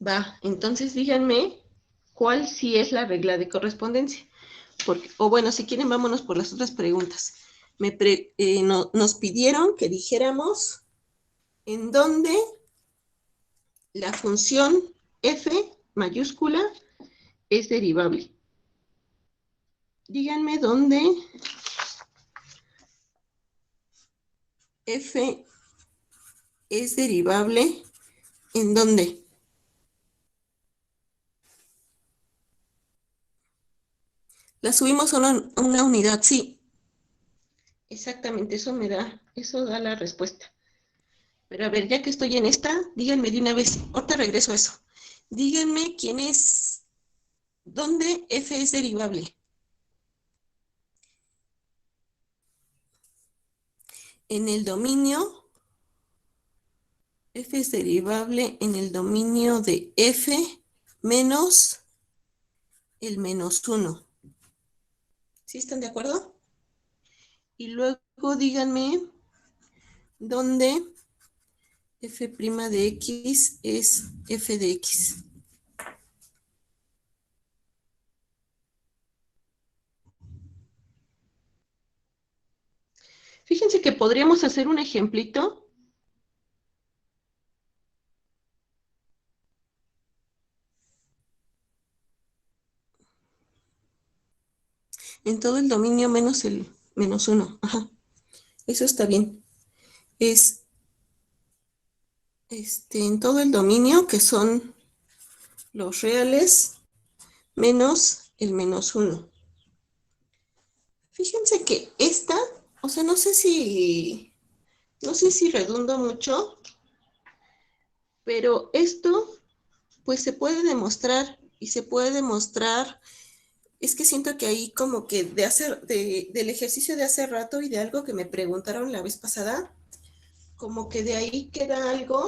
Va, entonces díganme cuál sí es la regla de correspondencia. O bueno, si quieren, vámonos por las otras preguntas. Nos pidieron que dijéramos en dónde la función f mayúscula es derivable. Díganme dónde f es derivable, ¿en dónde? La subimos a una unidad, sí. Exactamente, eso da la respuesta. Pero a ver, ya que estoy en esta, díganme de una vez, ahorita regreso a eso. Díganme ¿dónde f es derivable? En el dominio, f es derivable en el dominio de f menos el -1. ¿Sí están de acuerdo? Y luego díganme dónde f' de x es f de x. Fíjense que podríamos hacer un ejemplito. En todo el dominio menos el -1. Ajá. Eso está bien. Es en todo el dominio, que son los reales, menos el -1. Fíjense que esta, o sea, no sé si redundo mucho, pero esto, pues se puede demostrar, y se puede demostrar, es que siento que ahí como que del ejercicio de hace rato y de algo que me preguntaron la vez pasada, como que de ahí queda algo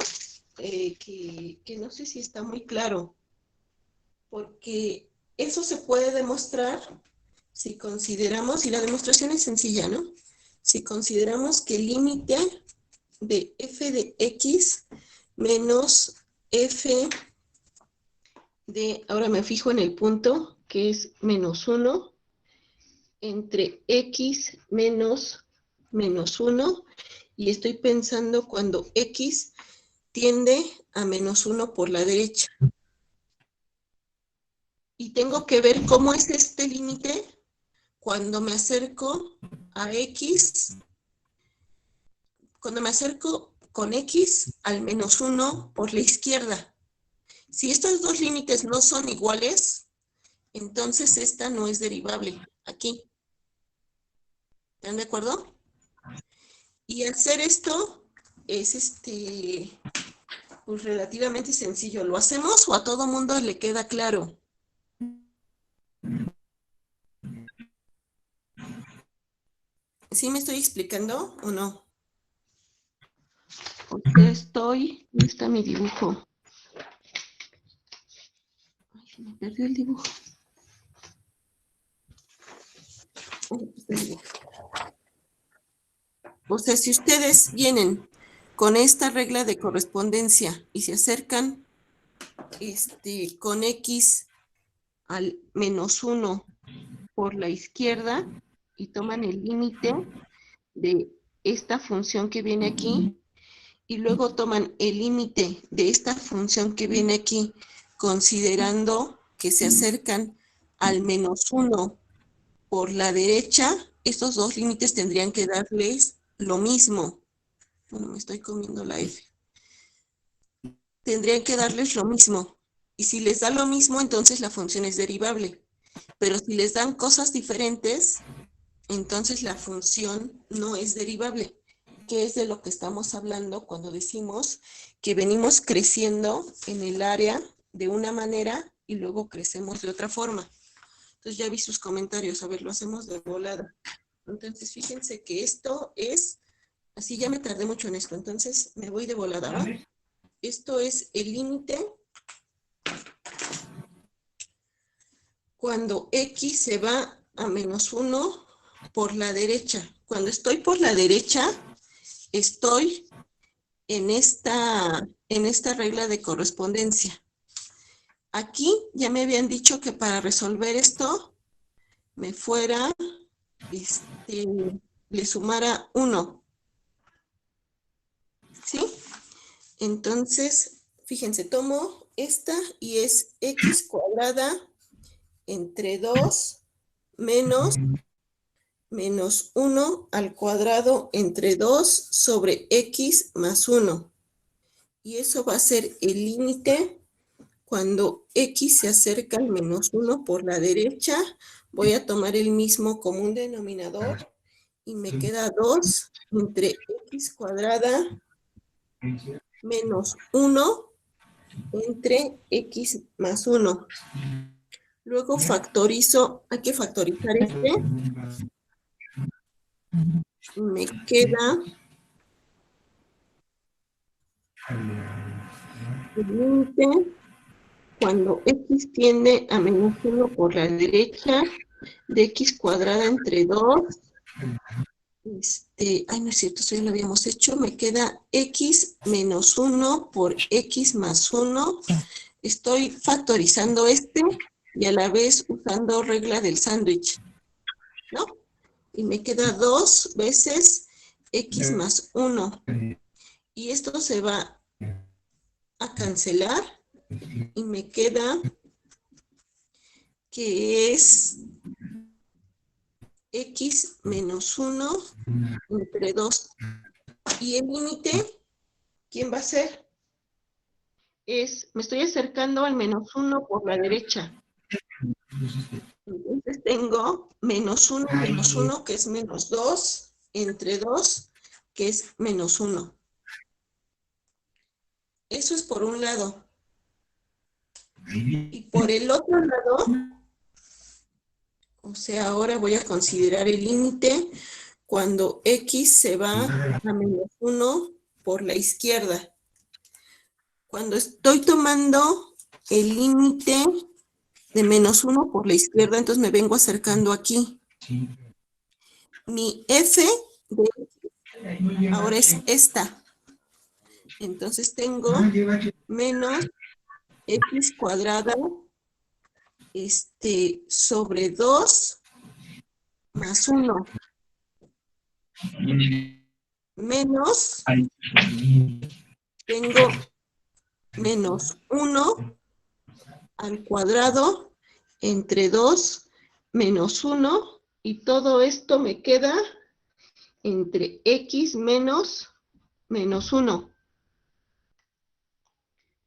que no sé si está muy claro, porque eso se puede demostrar si consideramos, y la demostración es sencilla, ¿no? Si consideramos que el límite de f de x menos f ahora me fijo en el punto, que es -1, entre x menos -1, y estoy pensando cuando x tiende a -1 por la derecha. Y tengo que ver cómo es este límite cuando me acerco a X, cuando me acerco con X al -1 por la izquierda. Si estos dos límites no son iguales, entonces esta no es derivable. Aquí. ¿Están de acuerdo? Y hacer esto es pues relativamente sencillo. ¿Lo hacemos o a todo mundo le queda claro? ¿Sí me estoy explicando o no? ¿Dónde está mi dibujo? Ay, se me perdió el dibujo. O sea, si ustedes vienen con esta regla de correspondencia y se acercan con X al -1 por la izquierda y toman el límite de esta función que viene aquí y luego toman el límite de esta función que viene aquí considerando que se acercan al -1 por la derecha, estos dos límites tendrían que darles lo mismo. Bueno, me estoy comiendo la F. Tendrían que darles lo mismo. Y si les da lo mismo, entonces la función es derivable. Pero si les dan cosas diferentes, entonces la función no es derivable, que es de lo que estamos hablando cuando decimos que venimos creciendo en el área de una manera y luego crecemos de otra forma. Entonces ya vi sus comentarios, a ver, lo hacemos de volada. Entonces fíjense que esto es, así ya me tardé mucho en esto, entonces me voy de volada, ¿va? Esto es el límite cuando X se va a -1 por la derecha. Cuando estoy por la derecha, estoy en esta regla de correspondencia. Aquí ya me habían dicho que para resolver esto me fuera, le sumara 1. ¿Sí? Entonces, fíjense, tomo esta y es X cuadrada entre 2 menos -1 al cuadrado entre 2 sobre X más 1. Y eso va a ser el límite cuando X se acerca al -1 por la derecha. Voy a tomar el mismo común denominador y me queda 2 entre X cuadrada menos 1 entre X más 1. Luego factorizo, hay que factorizar me queda el límite cuando X tiende a -1 por la derecha de X cuadrada entre 2. Ay, no es cierto, eso ya lo habíamos hecho. Me queda X menos 1 por X más 1. Estoy factorizando y a la vez usando regla del sándwich, ¿no? Y me queda 2 veces X más 1. Y esto se va a cancelar y me queda que es X menos 1 entre 2. Y el límite, ¿quién va a ser? Me estoy acercando al -1 por la derecha. Entonces tengo -1 menos 1, que es -2, entre 2, que es -1. Eso es por un lado. Y por el otro lado, o sea, ahora voy a considerar el límite cuando X se va a -1 por la izquierda. Cuando estoy tomando el límite de -1 por la izquierda, entonces me vengo acercando aquí. Mi F de ahora es esta. Entonces tengo menos X cuadrada sobre 2 más 1. Menos tengo menos 1 al cuadrado entre 2 menos 1, y todo esto me queda entre x menos 1.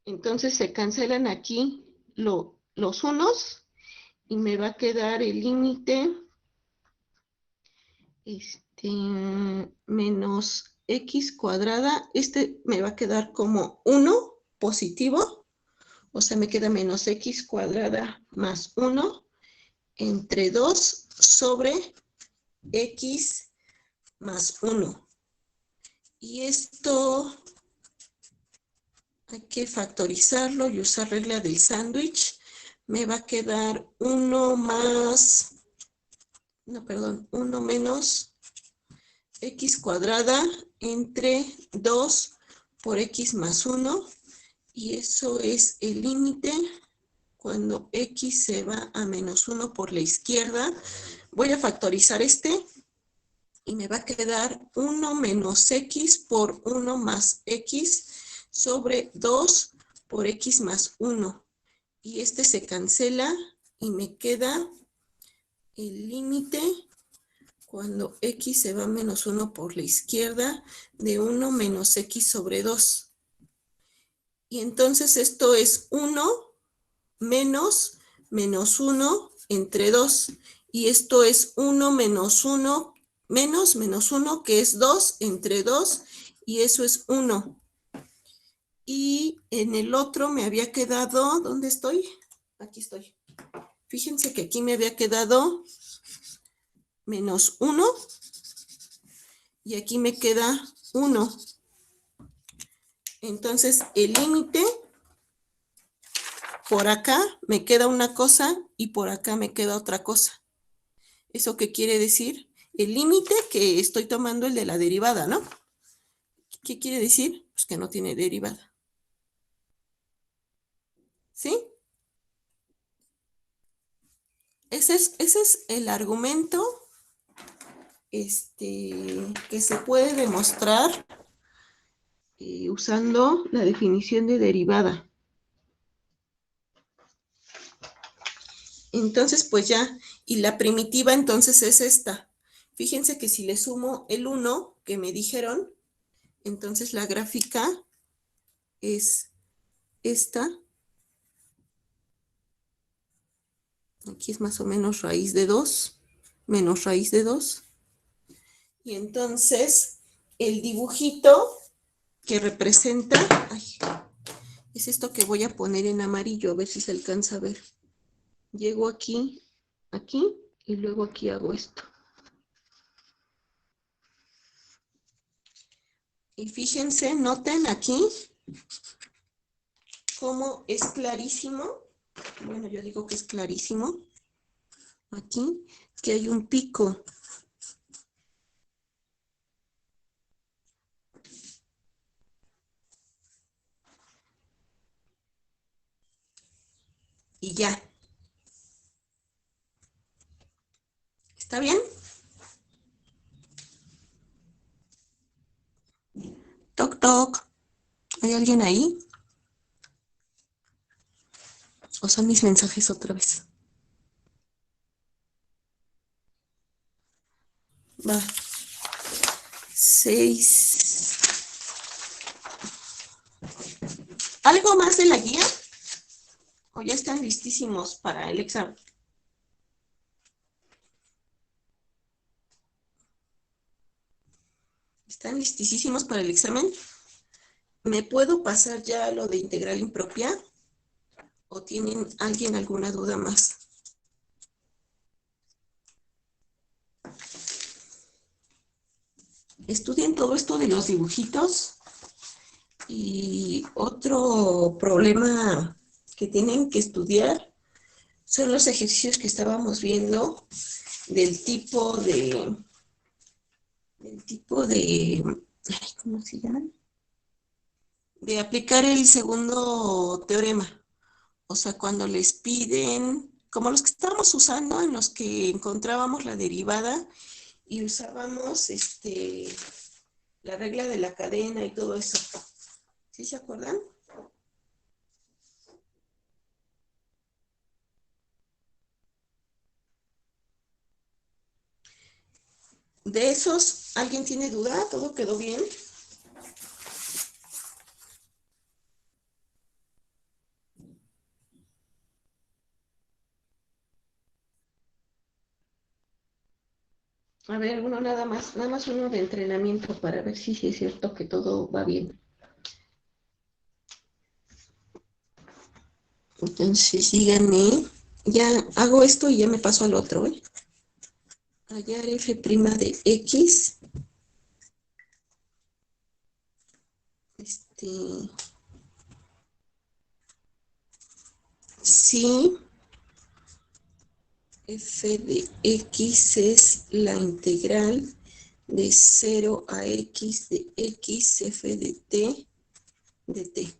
Entonces se cancelan aquí los unos y me va a quedar el límite menos x cuadrada. Me va a quedar como 1 positivo, o sea, me queda menos x cuadrada más 1 entre 2 sobre x más 1. Y esto hay que factorizarlo y usar regla del sándwich. Me va a quedar 1 menos x cuadrada entre 2 por x más 1. Y eso es el límite cuando x se va a menos 1 por la izquierda. Voy a factorizar y me va a quedar 1 menos x por 1 más x sobre 2 por x más 1. Y se cancela y me queda el límite cuando x se va a menos 1 por la izquierda de 1 menos x sobre 2. Y entonces esto es 1 menos 1 entre 2. Y esto es 1 menos 1 menos 1, que es 2 entre 2, y eso es 1. Y en el otro me había quedado, ¿dónde estoy? Aquí estoy. Fíjense que aquí me había quedado menos 1 y aquí me queda 1. Entonces el límite, por acá me queda una cosa y por acá me queda otra cosa. ¿Eso qué quiere decir? El límite que estoy tomando, el de la derivada, ¿no? ¿Qué quiere decir? Pues que no tiene derivada. ¿Sí? Ese es el argumento que se puede demostrar usando la definición de derivada. Entonces, pues ya, y la primitiva entonces es esta. Fíjense que si le sumo el 1 que me dijeron, entonces la gráfica es esta. Aquí es más o menos raíz de 2, menos raíz de 2. Y entonces, el dibujito que representa, es esto que voy a poner en amarillo, a ver si se alcanza a ver. Llego aquí, y luego aquí hago esto. Y fíjense, noten aquí cómo es clarísimo. Bueno, yo digo que es clarísimo. Aquí, que hay un pico. Y ya. ¿Está bien? Toc, toc. ¿Hay alguien ahí? ¿O son mis mensajes otra vez? Va. 6. ¿Algo más de la guía? ¿O ya están listísimos para el examen? ¿Están listísimos para el examen? ¿Me puedo pasar ya a lo de integral impropia? ¿O tienen alguien alguna duda más? Estudien todo esto de los dibujitos. Y otro problema que tienen que estudiar son los ejercicios que estábamos viendo del tipo de ¿cómo se llaman? De aplicar el segundo teorema. O sea, cuando les piden, como los que estábamos usando, en los que encontrábamos la derivada y usábamos la regla de la cadena y todo eso. ¿Sí se acuerdan? De esos, ¿alguien tiene duda? ¿Todo quedó bien? A ver, uno nada más uno de entrenamiento para ver si sí es cierto que todo va bien. Entonces, díganme, ya hago esto y ya me paso al otro, ¿eh? Hallar f' de x, si f de x es la integral de 0 a x de x, f de t, de t.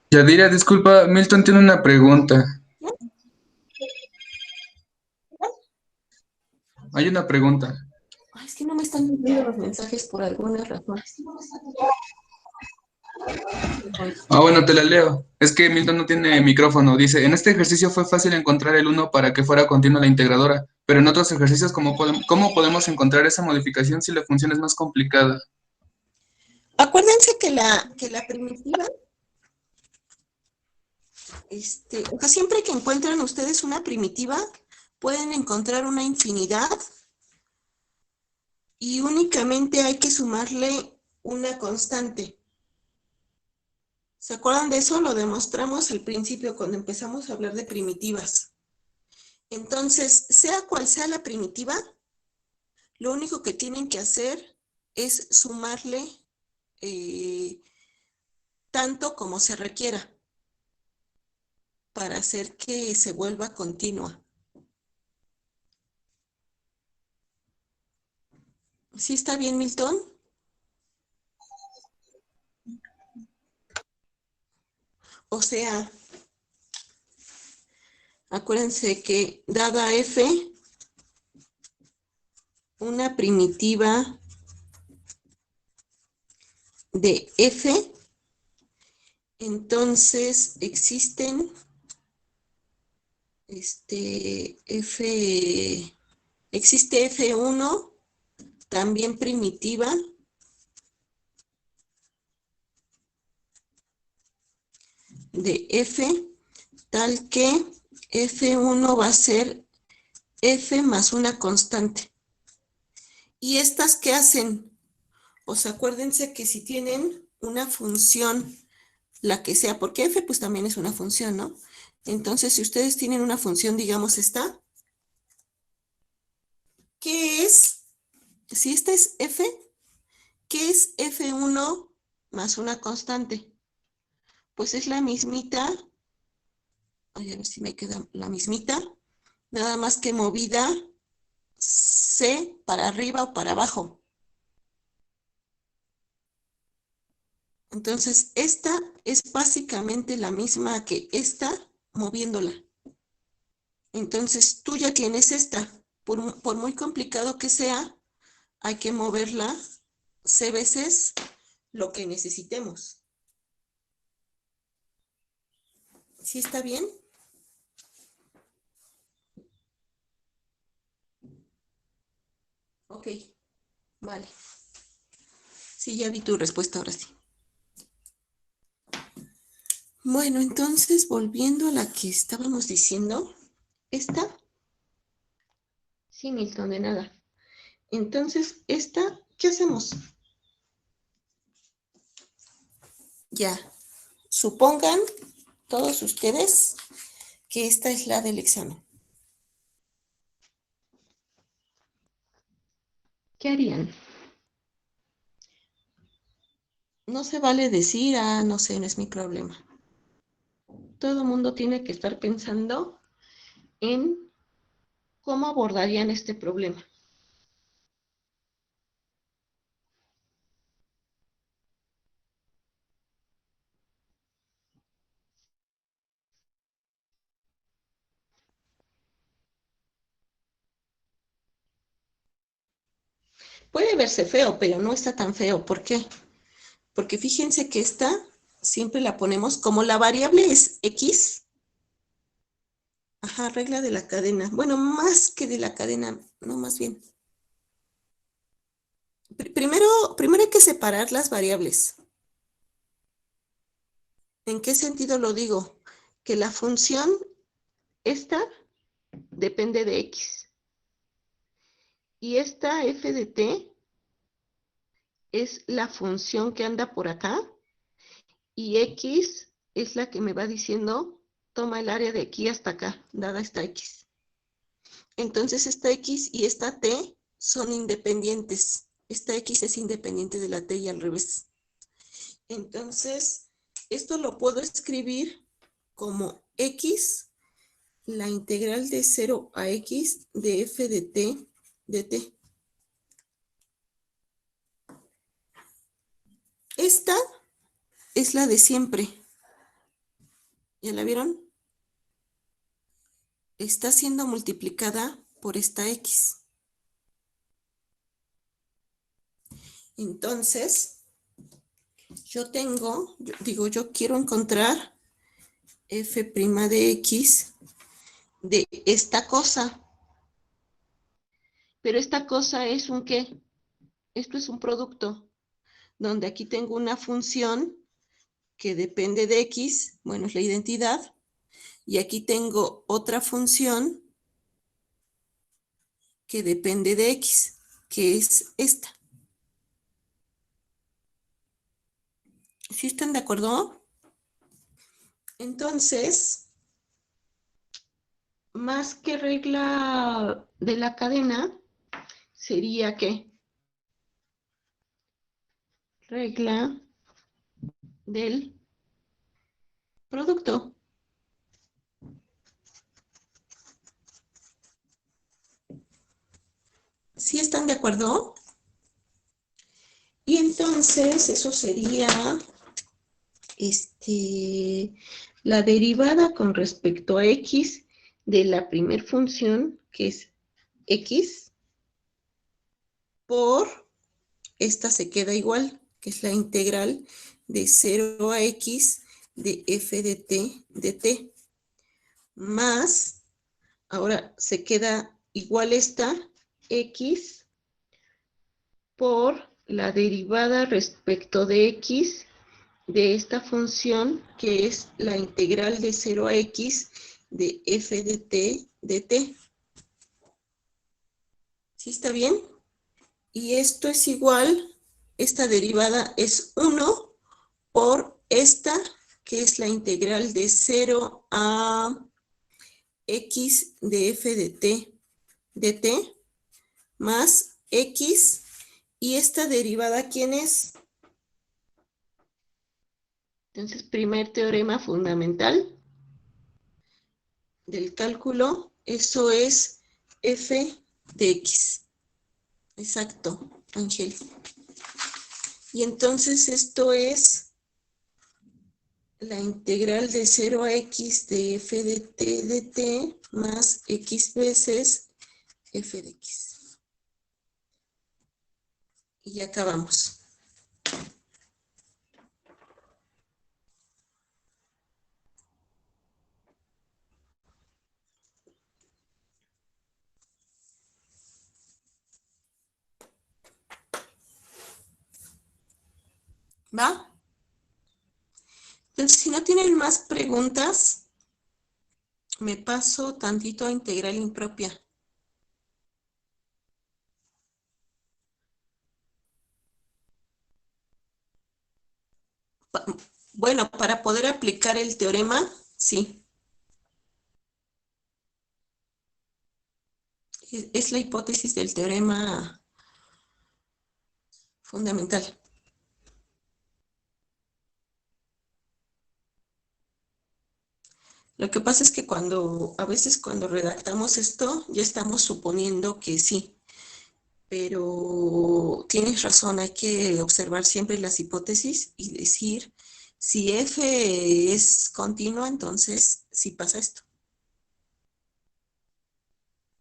Yadira, disculpa, Milton tiene una pregunta. Hay una pregunta. Ay, es que no me están enviando los mensajes por alguna razón. Ah, bueno, te la leo. Es que Milton no tiene micrófono. Dice, en este ejercicio fue fácil encontrar el uno para que fuera continua la integradora, pero en otros ejercicios, ¿cómo podemos encontrar esa modificación si la función es más complicada? Acuérdense que la primitiva, o sea, siempre que encuentran ustedes una primitiva, pueden encontrar una infinidad y únicamente hay que sumarle una constante. ¿Se acuerdan de eso? Lo demostramos al principio cuando empezamos a hablar de primitivas. Entonces, sea cual sea la primitiva, lo único que tienen que hacer es sumarle tanto como se requiera para hacer que se vuelva continua. ¿Sí está bien, Milton? O sea, acuérdense que dada f, una primitiva de f, entonces existen existe f1 también primitiva de f, tal que f1 va a ser f más una constante. ¿Y estas qué hacen? O sea, acuérdense que si tienen una función, la que sea, porque f pues también es una función, ¿no? Entonces, si ustedes tienen una función, digamos esta, ¿qué es? Si esta es f, ¿qué es f1 más una constante? Pues es la mismita, a ver si me queda la mismita, nada más que movida c para arriba o para abajo. Entonces, esta es básicamente la misma que esta, moviéndola. Entonces, tú ya tienes esta. Por muy complicado que sea, hay que moverla c veces lo que necesitemos. ¿Sí está bien? Ok, vale. Sí, ya vi tu respuesta ahora sí. Bueno, entonces, volviendo a la que estábamos diciendo, esta, sí, Milton, de nada. Entonces, esta, ¿qué hacemos? Ya, supongan todos ustedes que esta es la del examen. ¿Qué harían? No se vale decir, no sé, no es mi problema. Todo el mundo tiene que estar pensando en cómo abordarían este problema. Puede verse feo, pero no está tan feo. ¿Por qué? Porque fíjense que esta siempre la ponemos como la variable es X. Ajá, regla de la cadena. Bueno, más que de la cadena, no, más bien. Primero hay que separar las variables. ¿En qué sentido lo digo? Que la función esta depende de X. Y esta f de t es la función que anda por acá. Y X es la que me va diciendo, toma el área de aquí hasta acá, dada esta X. Entonces esta X y esta T son independientes. Esta X es independiente de la T y al revés. Entonces, esto lo puedo escribir como X, la integral de 0 a X de f de t. Esta es la de siempre. ¿Ya la vieron? Está siendo multiplicada por esta X. Entonces, yo quiero encontrar f' de X de esta cosa. Pero esta cosa es un ¿qué? Esto es un producto, donde aquí tengo una función que depende de X, bueno, es la identidad, y aquí tengo otra función que depende de X, que es esta. ¿Sí están de acuerdo? Entonces, más que regla de la cadena, sería que regla del producto. ¿Sí están de acuerdo? Y entonces eso sería la derivada con respecto a X de la primer función, que es X, por esta se queda igual, que es la integral de 0 a X de f de t, más, ahora se queda igual esta X por la derivada respecto de X de esta función, que es la integral de 0 a X de f de t. ¿Sí está bien? Y esto es igual, esta derivada es 1 por esta, que es la integral de 0 a X de f de t, más X, y esta derivada, ¿quién es? Entonces, primer teorema fundamental del cálculo, eso es f de X. Exacto, Ángel. Y entonces esto es la integral de 0 a X de f de t más X veces f de X. Y ya acabamos. ¿Va? Entonces, si no tienen más preguntas, me paso tantito a integral impropia. Bueno, para poder aplicar el teorema, sí. Es la hipótesis del teorema fundamental. Lo que pasa es que a veces cuando redactamos esto, ya estamos suponiendo que sí. Pero tienes razón, hay que observar siempre las hipótesis y decir, si F es continua, entonces sí pasa esto.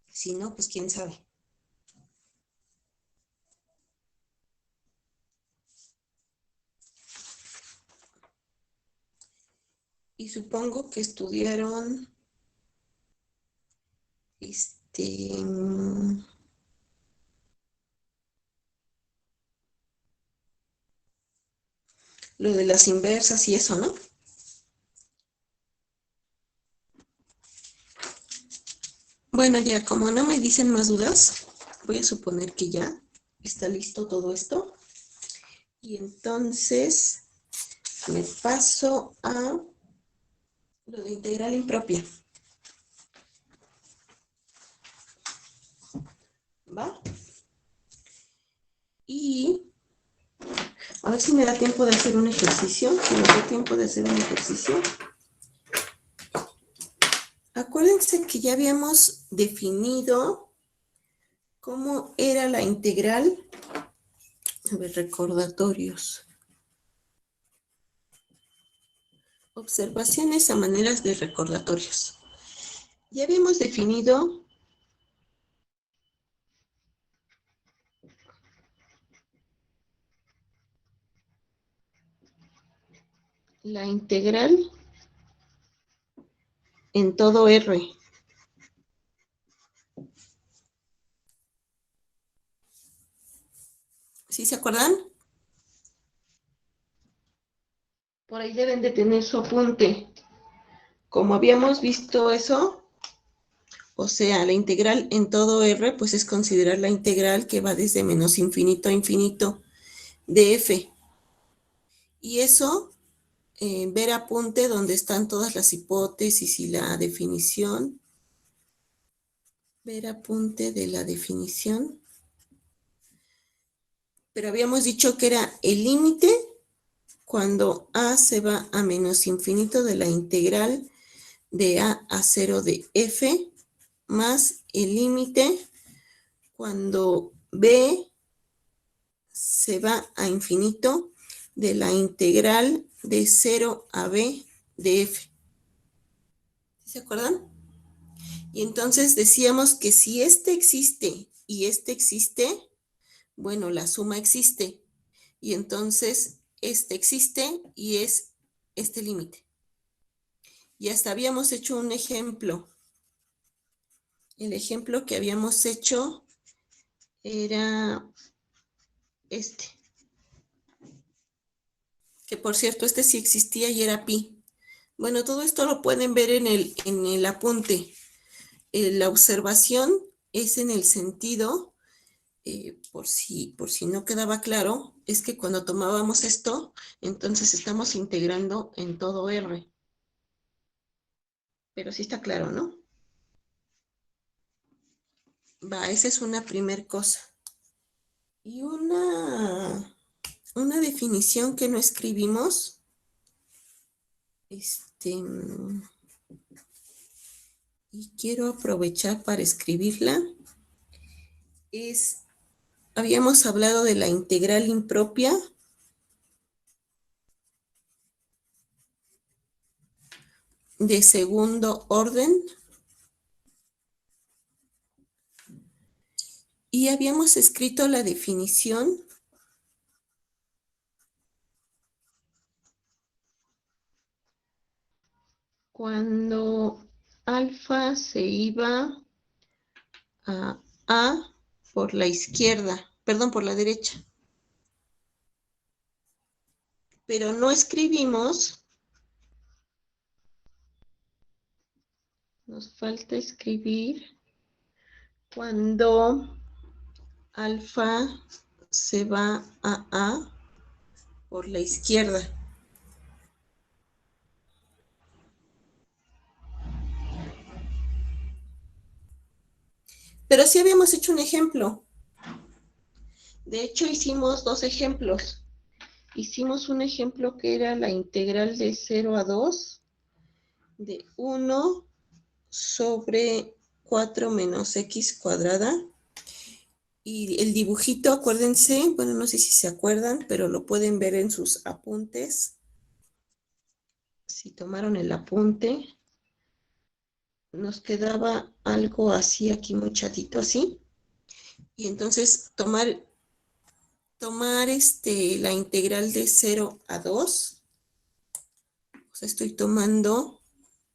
Si no, pues quién sabe. Y supongo que estudiaron lo de las inversas y eso, ¿no? Bueno, ya, como no me dicen más dudas, voy a suponer que ya está listo todo esto. Y entonces me paso a lo de integral impropia. ¿Va? Y a ver si me da tiempo de hacer un ejercicio. Si me da tiempo de hacer un ejercicio. Acuérdense que ya habíamos definido cómo era la integral. A ver, recordatorios. Observaciones a maneras de recordatorios. Ya habíamos definido la integral en todo R. ¿Sí se acuerdan? Por ahí deben de tener su apunte. Como habíamos visto eso, o sea, la integral en todo R, pues es considerar la integral que va desde menos infinito a infinito de F. Y eso, ver apunte donde están todas las hipótesis y la definición. Ver apunte de la definición. Pero habíamos dicho que era el límite cuando A se va a menos infinito de la integral de A a 0 de F, más el límite cuando B se va a infinito de la integral de 0 a B de F. ¿Se acuerdan? Y entonces decíamos que si este existe y este existe, bueno, la suma existe. Y entonces este existe y es este límite. Y hasta habíamos hecho un ejemplo. El ejemplo que habíamos hecho era este. Que por cierto, este sí existía y era pi. Bueno, todo esto lo pueden ver en el apunte. La observación es en el sentido, por si no quedaba claro, es que cuando tomábamos esto, entonces estamos integrando en todo R. Pero sí está claro, ¿no? Va, esa es una primer cosa. Y una definición que no escribimos, y quiero aprovechar para escribirla, habíamos hablado de la integral impropia de segundo orden y habíamos escrito la definición cuando alfa se iba a A por la izquierda, perdón, por la derecha. Pero no escribimos, nos falta escribir cuando alfa se va a A por la izquierda. Pero sí habíamos hecho un ejemplo. De hecho, hicimos dos ejemplos. Hicimos un ejemplo que era la integral de 0 a 2 de 1 sobre 4 menos x cuadrada. Y el dibujito, acuérdense, bueno, no sé si se acuerdan, pero lo pueden ver en sus apuntes. Si tomaron el apunte, nos quedaba algo así aquí, muy chatito, así. Y entonces tomar la integral de 0 a 2, O sea, estoy tomando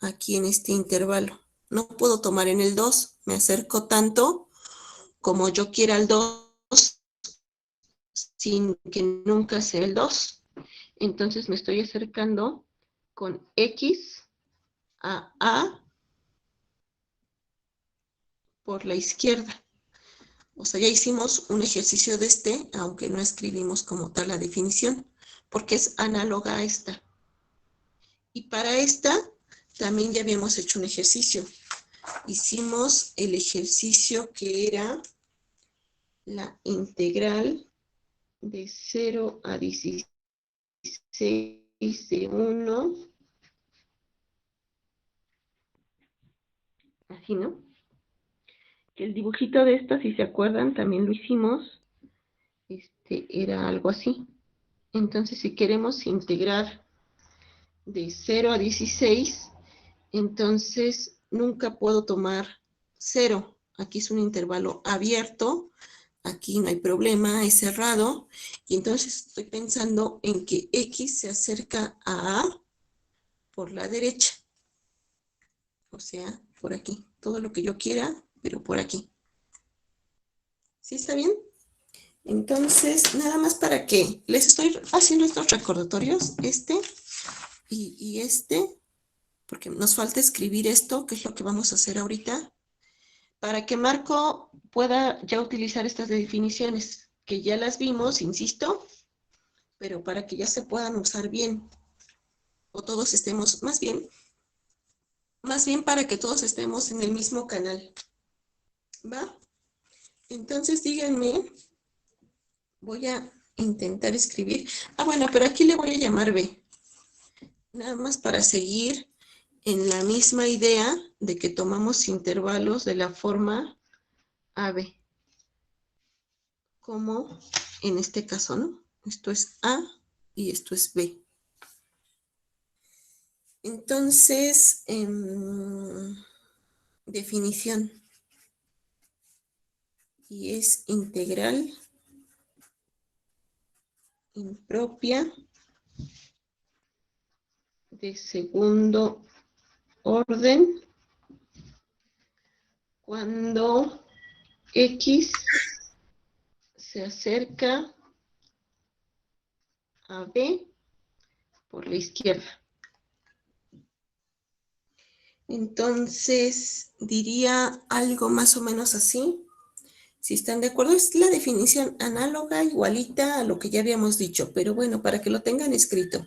aquí en este intervalo. No puedo tomar en el 2. Me acerco tanto como yo quiera al 2 sin que nunca sea el 2. Entonces me estoy acercando con X a A por la izquierda. O sea, ya hicimos un ejercicio de este, aunque no escribimos como tal la definición, porque es análoga a esta. Y para esta también ya habíamos hecho un ejercicio. Hicimos el ejercicio que era la integral de 0 a 16 de 1. Así, ¿no? Que el dibujito de esta, si se acuerdan, también lo hicimos. Era algo así. Entonces, si queremos integrar de 0 a 16, entonces nunca puedo tomar 0. Aquí es un intervalo abierto, aquí no hay problema, es cerrado, y entonces estoy pensando en que X se acerca a A por la derecha, o sea, por aquí, todo lo que yo quiera, pero por aquí. ¿Sí está bien? Entonces, nada más para que les estoy haciendo estos recordatorios, y porque nos falta escribir esto, que es lo que vamos a hacer ahorita, para que Marco pueda ya utilizar estas definiciones, que ya las vimos, insisto, pero para que ya se puedan usar bien, o todos estemos, más bien para que todos estemos en el mismo canal, ¿va? Entonces díganme, voy a intentar escribir, bueno, pero aquí le voy a llamar B, nada más para seguir en la misma idea de que tomamos intervalos de la forma AB, como en este caso, ¿no? Esto es A y esto es B. Entonces, definición. Y es integral impropia de segundo orden cuando X se acerca a B por la izquierda. Entonces, diría algo más o menos así. Si están de acuerdo, es la definición análoga, igualita a lo que ya habíamos dicho, pero bueno, para que lo tengan escrito.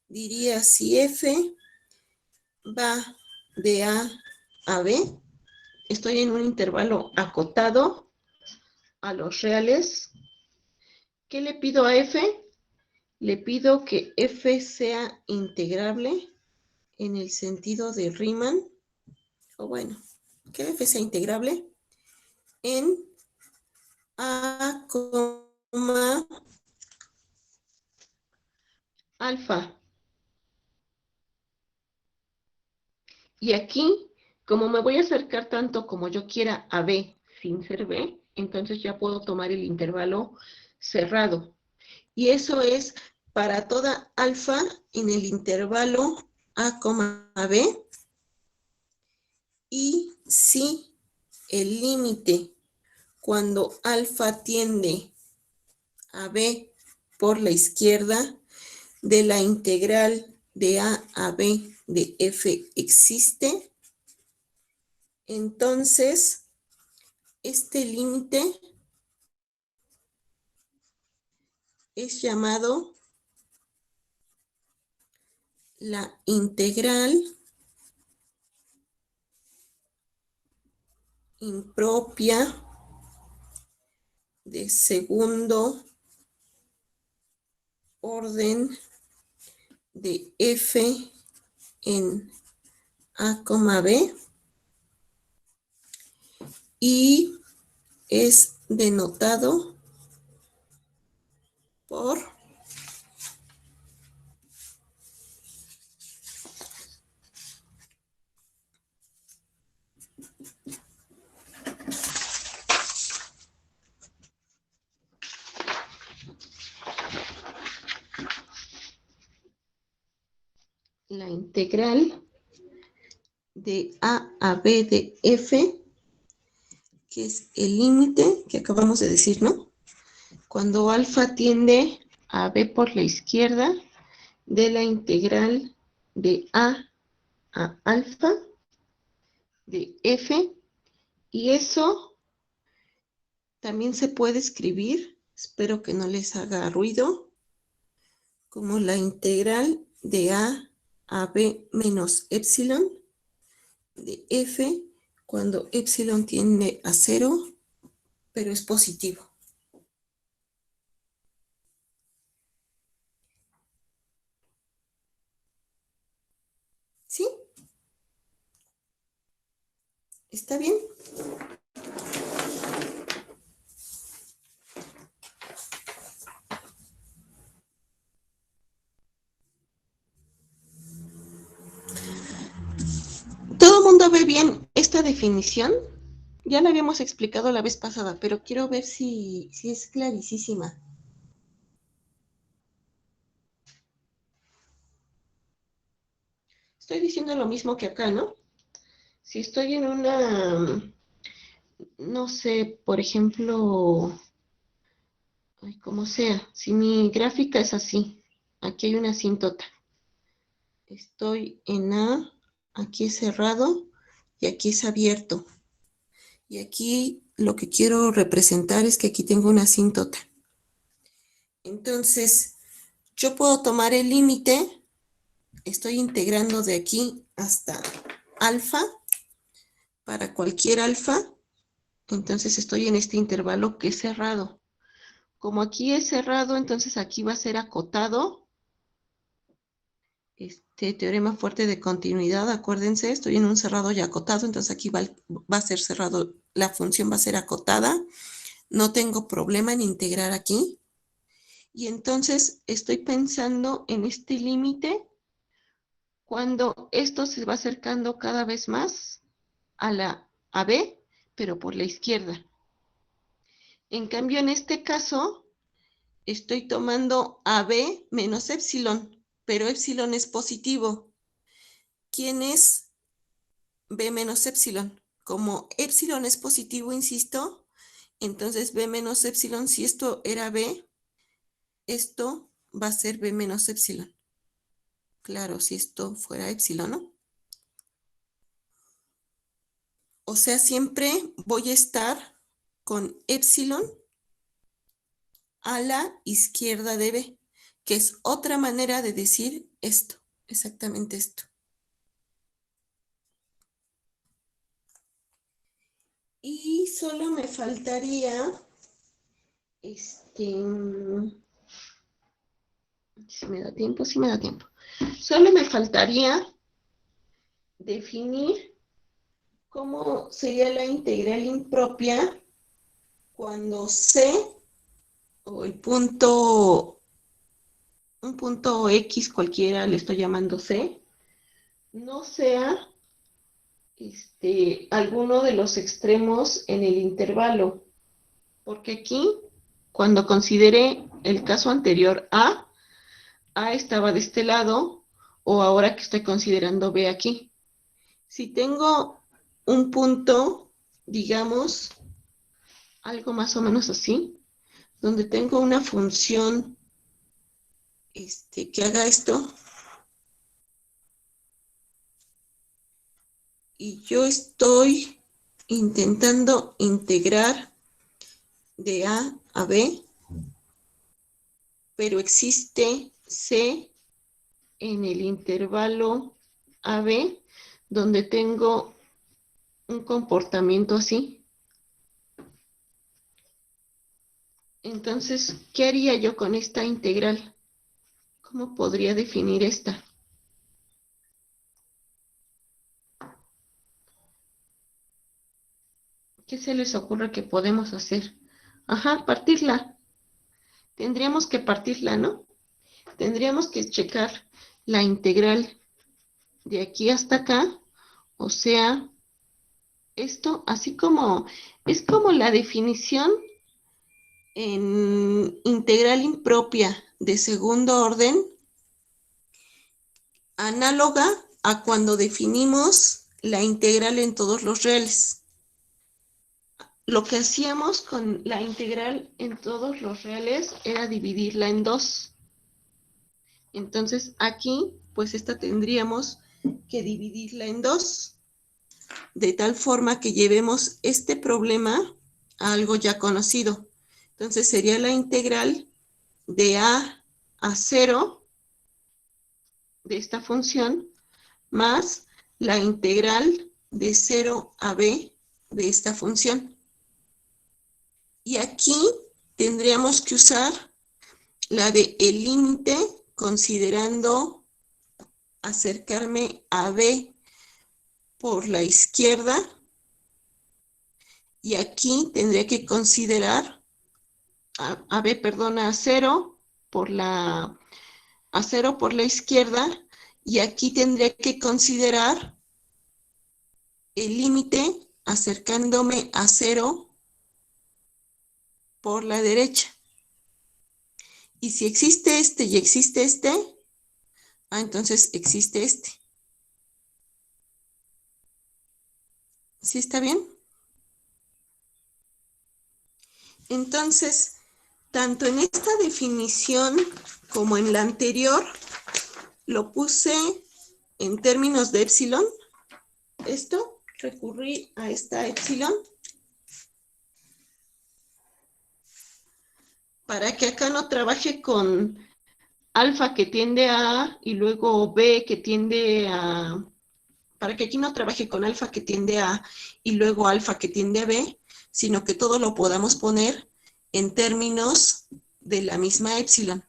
Diría si F va de A a B, estoy en un intervalo acotado a los reales. ¿Qué le pido a F? Le pido que F sea integrable en el sentido de Riemann, o bueno, que F sea integrable en A, alfa. Y aquí, como me voy a acercar tanto como yo quiera a B sin ser B, entonces ya puedo tomar el intervalo cerrado. Y eso es para toda alfa en el intervalo A, B. Y si el límite cuando alfa tiende a B por la izquierda de la integral de A B de F existe, entonces este límite es llamado la integral impropia de segundo orden de F en A, B, y es denotado por la integral de a b de f, que es el límite que acabamos de decir, ¿no? Cuando alfa tiende a b por la izquierda, de la integral de a alfa de f, y eso también se puede escribir, espero que no les haga ruido, como la integral de a b menos epsilon de f cuando epsilon tiende a 0, pero es positivo. ¿Sí? ¿Está bien? ¿Todo el mundo ve bien esta definición? Ya la habíamos explicado la vez pasada, pero quiero ver si es clarísima. Estoy diciendo lo mismo que acá, ¿no? Si estoy en una, no sé, por ejemplo, como sea, si mi gráfica es así, aquí hay una asíntota. Estoy en A, aquí es cerrado y aquí es abierto. Y aquí lo que quiero representar es que aquí tengo una asíntota. Entonces, yo puedo tomar el límite, estoy integrando de aquí hasta alfa, para cualquier alfa, entonces estoy en este intervalo que es cerrado. Como aquí es cerrado, entonces aquí va a ser acotado. Este teorema fuerte de continuidad, acuérdense, estoy en un cerrado y acotado, entonces aquí va a ser cerrado, la función va a ser acotada. No tengo problema en integrar aquí. Y entonces estoy pensando en este límite cuando esto se va acercando cada vez más a B, pero por la izquierda. En cambio, en este caso, estoy tomando a B menos epsilon, pero epsilon es positivo. ¿Quién es B menos epsilon? Como epsilon es positivo, insisto, entonces B menos epsilon, si esto era B, esto va a ser B menos epsilon. Claro, si esto fuera epsilon, ¿no? O sea, siempre voy a estar con epsilon a la izquierda de B, que es otra manera de decir esto, exactamente esto. Y solo me faltaría, si me da tiempo, sí me da tiempo. Solo me faltaría definir cómo sería la integral impropia cuando C, o el punto, un punto X cualquiera, le estoy llamando C, no sea alguno de los extremos en el intervalo. Porque aquí, cuando consideré el caso anterior A estaba de este lado, o ahora que estoy considerando B aquí. Si tengo un punto, digamos, algo más o menos así, donde tengo una función que haga esto, y yo estoy intentando integrar de A a B, pero existe C en el intervalo AB, donde tengo un comportamiento así. Entonces, ¿qué haría yo con esta integral? ¿Cómo podría definir esta? ¿Qué se les ocurre que podemos hacer? Ajá, partirla. Tendríamos que partirla, ¿no? Tendríamos que checar la integral de aquí hasta acá, o sea, esto, así como, es como la definición en integral impropia de segundo orden, análoga a cuando definimos la integral en todos los reales. Lo que hacíamos con la integral en todos los reales era dividirla en 2. Entonces aquí, pues esta tendríamos que dividirla en 2, de tal forma que llevemos este problema a algo ya conocido. Entonces sería la integral de a 0 de esta función más la integral de 0 a b de esta función. Y aquí tendríamos que usar la de el límite considerando acercarme a b por la izquierda, y aquí tendría que considerar a 0 por la izquierda, y aquí tendría que considerar el límite acercándome a 0 por la derecha. Y si existe este y existe este, entonces existe este. ¿Sí está bien? Entonces, tanto en esta definición como en la anterior, lo puse en términos de épsilon. Esto, recurrí a esta épsilon para que acá no trabaje con alfa que tiende a A y luego B que tiende a... Para que aquí no trabaje con alfa que tiende a A y luego alfa que tiende a B, sino que todo lo podamos poner en términos de la misma épsilon,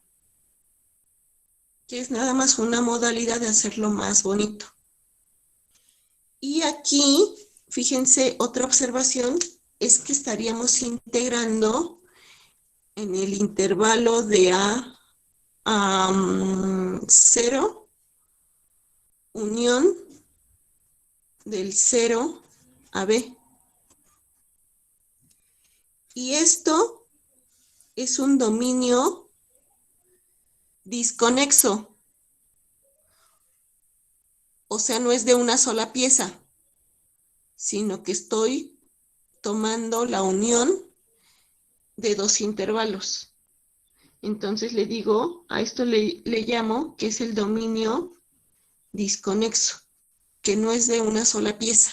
que es nada más una modalidad de hacerlo más bonito. Y aquí, fíjense, otra observación es que estaríamos integrando en el intervalo de A a 0, unión del 0 a B. Y esto es un dominio disconexo. O sea, no es de una sola pieza, sino que estoy tomando la unión de dos intervalos. Entonces le digo, a esto le llamo que es el dominio disconexo, que no es de una sola pieza.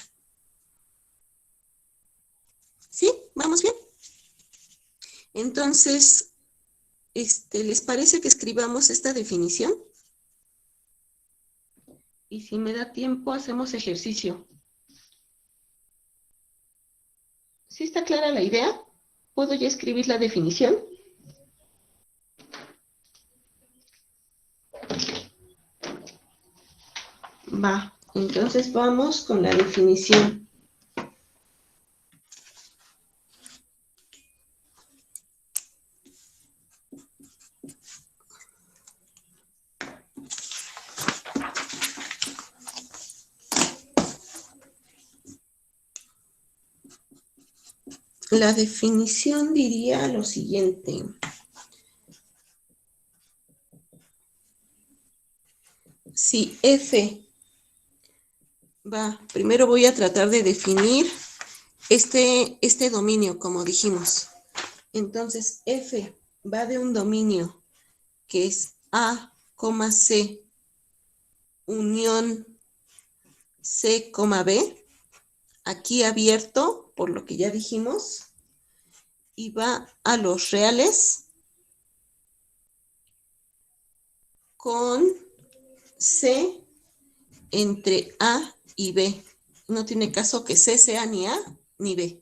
¿Sí? ¿Vamos bien? Entonces, ¿les parece que escribamos esta definición? Y si me da tiempo, hacemos ejercicio. ¿Sí está clara la idea? ¿Puedo ya escribir la definición? Va, entonces vamos con la definición. La definición diría lo siguiente. Si F primero voy a tratar de definir este dominio, como dijimos. Entonces, F va de un dominio que es A, C, unión C, B, aquí abierto, por lo que ya dijimos, y va a los reales con C entre A y B. No tiene caso que C sea ni A ni B.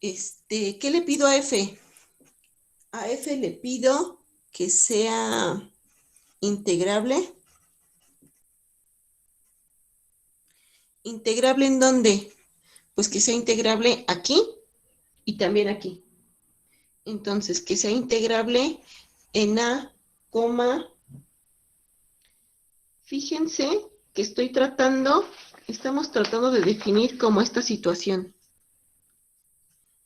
¿Qué le pido a F? A F le pido que sea integrable. ¿Integrable en dónde? Pues que sea integrable aquí y también aquí. Entonces, que sea integrable en A, fíjense que estamos tratando de definir como esta situación.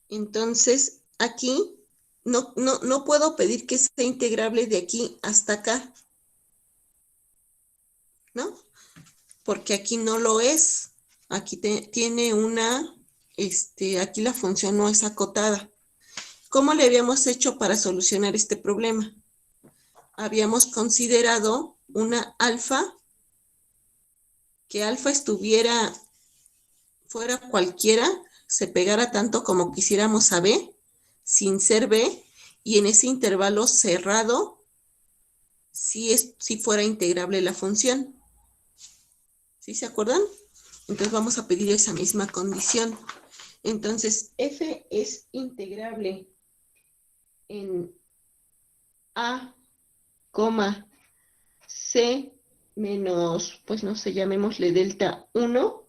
Entonces, aquí no puedo pedir que sea integrable de aquí hasta acá, ¿no? Porque aquí no lo es. Aquí tiene una, aquí la función no es acotada. ¿Cómo le habíamos hecho para solucionar este problema? Habíamos considerado una alfa, que alfa fuera cualquiera, se pegara tanto como quisiéramos a B, sin ser B, y en ese intervalo cerrado, si fuera integrable la función. ¿Sí se acuerdan? Entonces vamos a pedir esa misma condición. Entonces, f es integrable en a, c menos, pues no sé, llamémosle delta 1.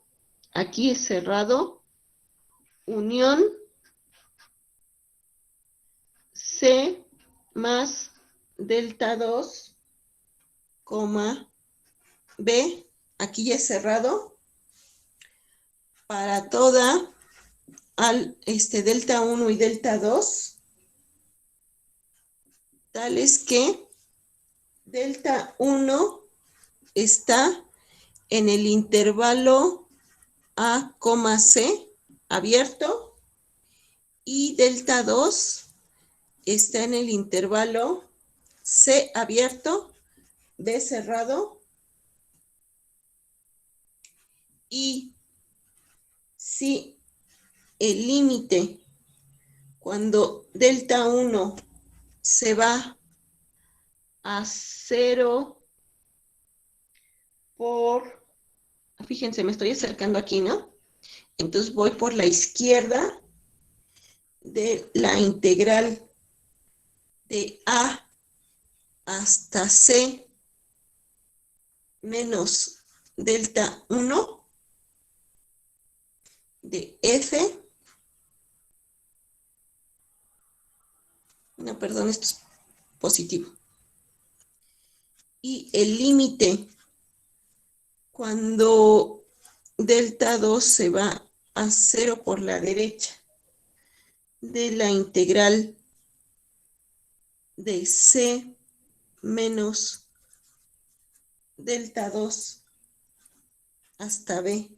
Aquí es cerrado, unión c más delta 2, b, aquí ya es cerrado, para toda delta 1 y delta 2, tales que delta 1 está en el intervalo A, C abierto, y delta 2 está en el intervalo C abierto, B cerrado, y si el límite cuando delta 1 se va a 0 fíjense, me estoy acercando aquí, ¿no? Entonces voy por la izquierda de la integral de A hasta C menos delta 1 de F. No, perdón, esto es positivo. Y el límite cuando delta 2 se va a 0 por la derecha de la integral de C menos delta 2 hasta B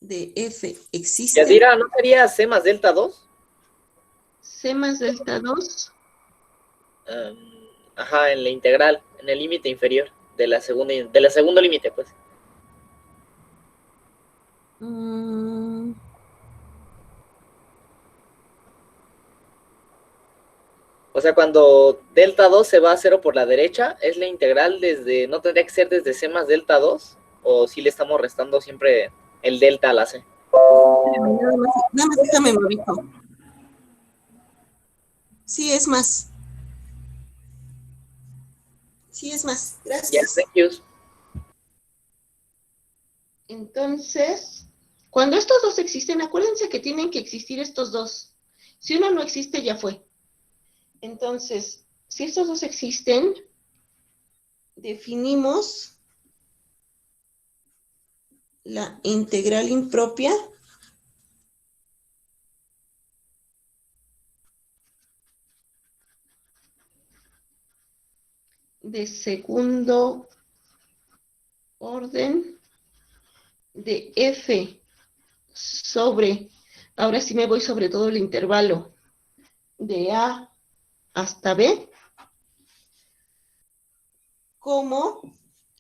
de F existe. Yadira, ¿no sería C más delta 2? C más delta 2. Ajá, en la integral, en el límite inferior de la segundo límite, pues. O sea, cuando delta 2 se va a 0 por la derecha, ¿es la integral desde, no tendría que ser desde C más delta 2? ¿O si le estamos restando siempre el delta a la C? Nada más déjame me ubico. Sí, es más. Sí, es más. Gracias. Yes, thank you. Entonces, cuando estos dos existen, acuérdense que tienen que existir estos dos. Si uno no existe, ya fue. Entonces, si estos dos existen, definimos la integral impropia de segundo orden de f sobre, ahora sí me voy sobre todo el intervalo de a hasta b, como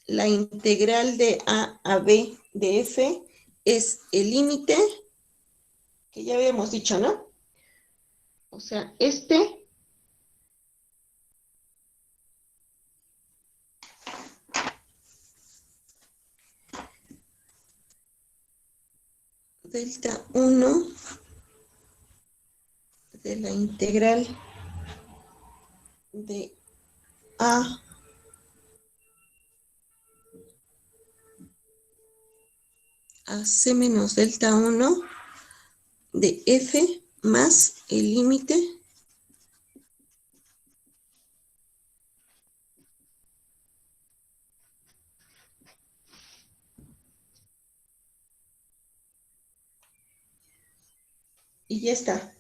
la integral de a b de f es el límite que ya habíamos dicho, ¿no? O sea, delta 1 de la integral de a c menos delta 1 de f más el límite y ya está.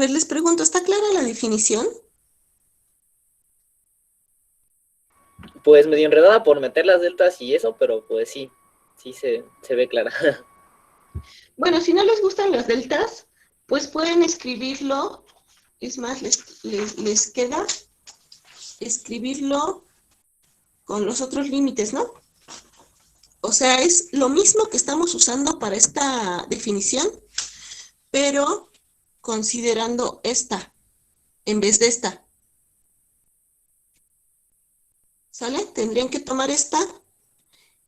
ver, les pregunto, ¿está clara la definición? Pues medio enredada por meter las deltas y eso, pero pues sí, sí se ve clara. Bueno, si no les gustan las deltas, pues pueden escribirlo. Es más, les queda escribirlo con los otros límites, ¿no? O sea, es lo mismo que estamos usando para esta definición, pero considerando esta en vez de esta. ¿Sale? Tendrían que tomar esta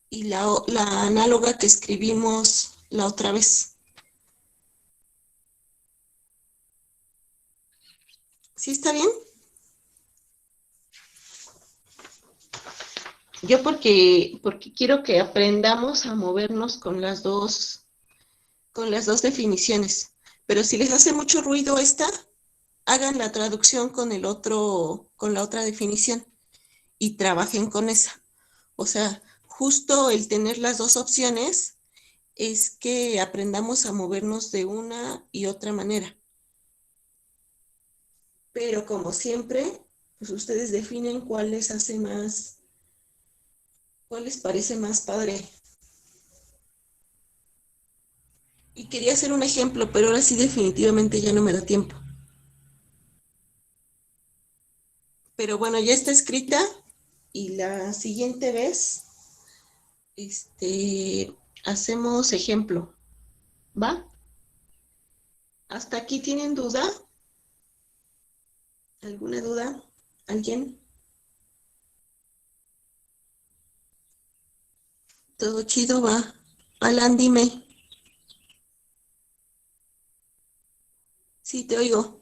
y la análoga que escribimos la otra vez. ¿Sí está bien? Yo porque quiero que aprendamos a movernos con las dos definiciones. Pero si les hace mucho ruido esta, hagan la traducción con la otra definición y trabajen con esa. O sea, justo el tener las dos opciones es que aprendamos a movernos de una y otra manera. Pero como siempre, pues ustedes definen cuál les parece más padre. Y quería hacer un ejemplo, pero ahora sí definitivamente ya no me da tiempo. Pero bueno, ya está escrita y la siguiente vez hacemos ejemplo. ¿Va? ¿Hasta aquí tienen duda? ¿Alguna duda? ¿Alguien? ¿Todo chido? Va. Alan, dime. Sí, te oigo.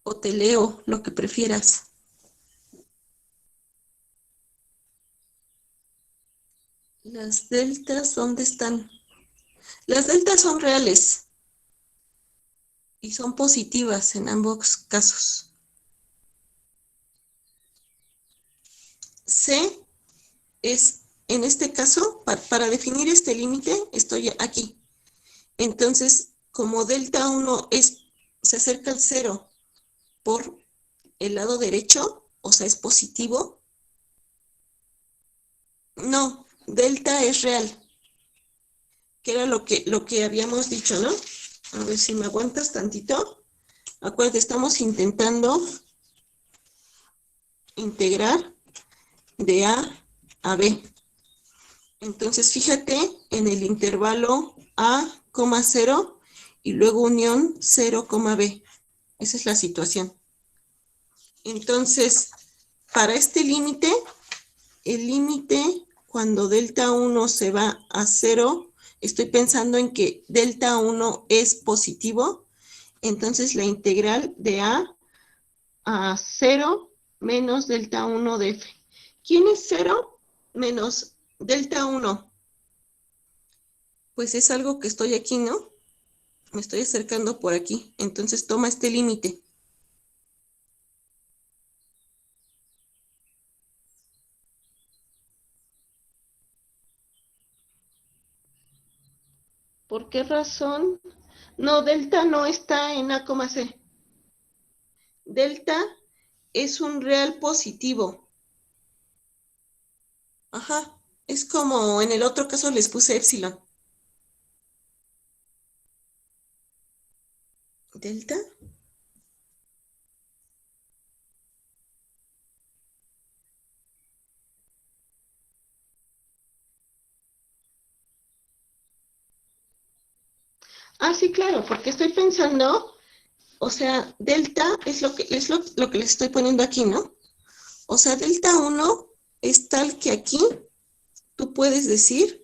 O te leo, lo que prefieras. Las deltas, ¿dónde están? Las deltas son reales y son positivas en ambos casos. C es, en este caso, para definir este límite, estoy aquí. Entonces, como delta 1 se acerca al 0 por el lado derecho, o sea, es positivo. No, delta es real, que era lo que habíamos dicho, ¿no? A ver si me aguantas tantito. Acuérdate, estamos intentando integrar de A B. Entonces, fíjate en el intervalo A, 0 y luego unión 0, B. Esa es la situación. Entonces, para este límite, el límite cuando delta 1 se va a 0, estoy pensando en que delta 1 es positivo, entonces la integral de a 0 menos delta 1 de f. ¿Quién es 0 menos delta 1? Pues es algo que estoy aquí, ¿no? Me estoy acercando por aquí, entonces toma este límite. ¿Por qué razón? No, delta no está en A, C. Delta es un real positivo. Ajá, es como en el otro caso les puse épsilon. ¿Delta? Ah, sí, claro, porque estoy pensando, o sea, delta es lo que les estoy poniendo aquí, ¿no? O sea, delta 1 es tal que aquí tú puedes decir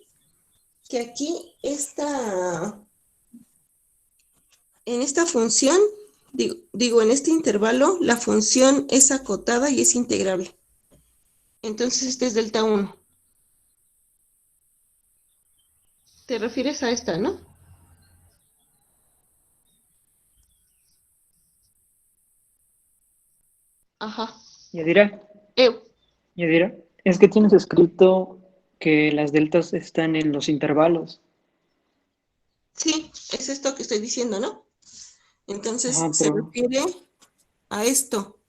que aquí en esta función, digo, en este intervalo, la función es acotada y es integrable. Entonces, este es delta 1. Te refieres a esta, ¿no? Ajá. Yadira, Eu. Yadira, es que tienes escrito que las deltas están en los intervalos. Sí, es esto que estoy diciendo, ¿no? Entonces, Ajá, se pero, refiere a esto.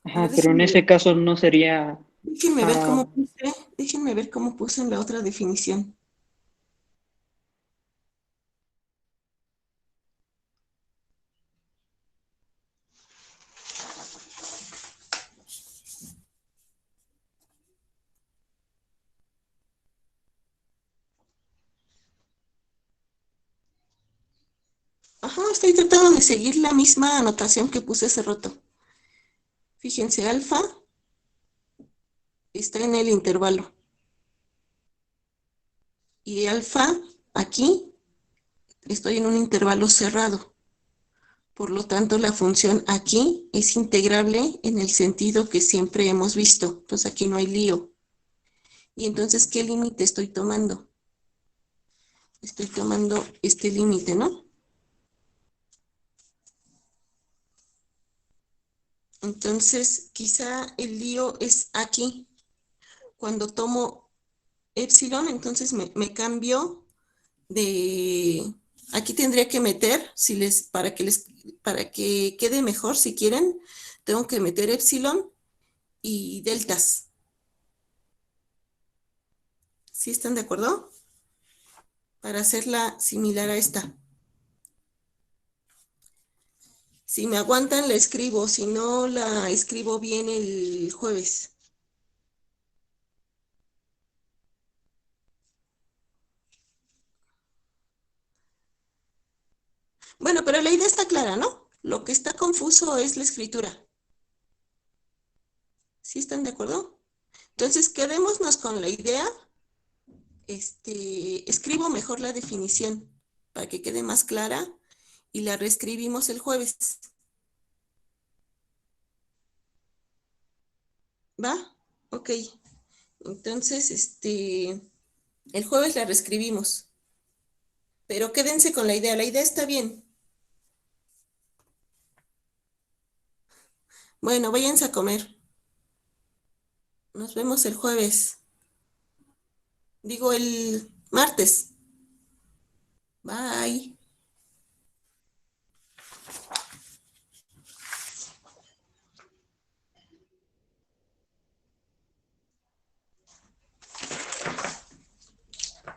A ver, pero en ese caso no sería, ah, déjenme ver cómo puse en la otra definición. Ajá, estoy tratando de seguir la misma anotación que puse hace rato. Fíjense, alfa está en el intervalo. Y alfa, aquí, estoy en un intervalo cerrado. Por lo tanto, la función aquí es integrable en el sentido que siempre hemos visto. Entonces, aquí no hay lío. Y entonces, ¿qué límite estoy tomando? Estoy tomando este límite, ¿no? Entonces, quizá el lío es aquí. Cuando tomo epsilon, entonces me cambio de... Aquí tendría que meter, para que quede mejor, si quieren, tengo que meter epsilon y deltas. ¿Sí están de acuerdo? Para hacerla similar a esta. Si me aguantan, la escribo. Si no, la escribo bien el jueves. Bueno, pero la idea está clara, ¿no? Lo que está confuso es la escritura. ¿Sí están de acuerdo? Entonces, quedémonos con la idea. Escribo mejor la definición para que quede más clara y la reescribimos el jueves. ¿Va? Ok. Entonces, el jueves la reescribimos. Pero quédense con la idea. La idea está bien. Bueno, váyanse a comer. Nos vemos el jueves. Digo, el martes. Bye.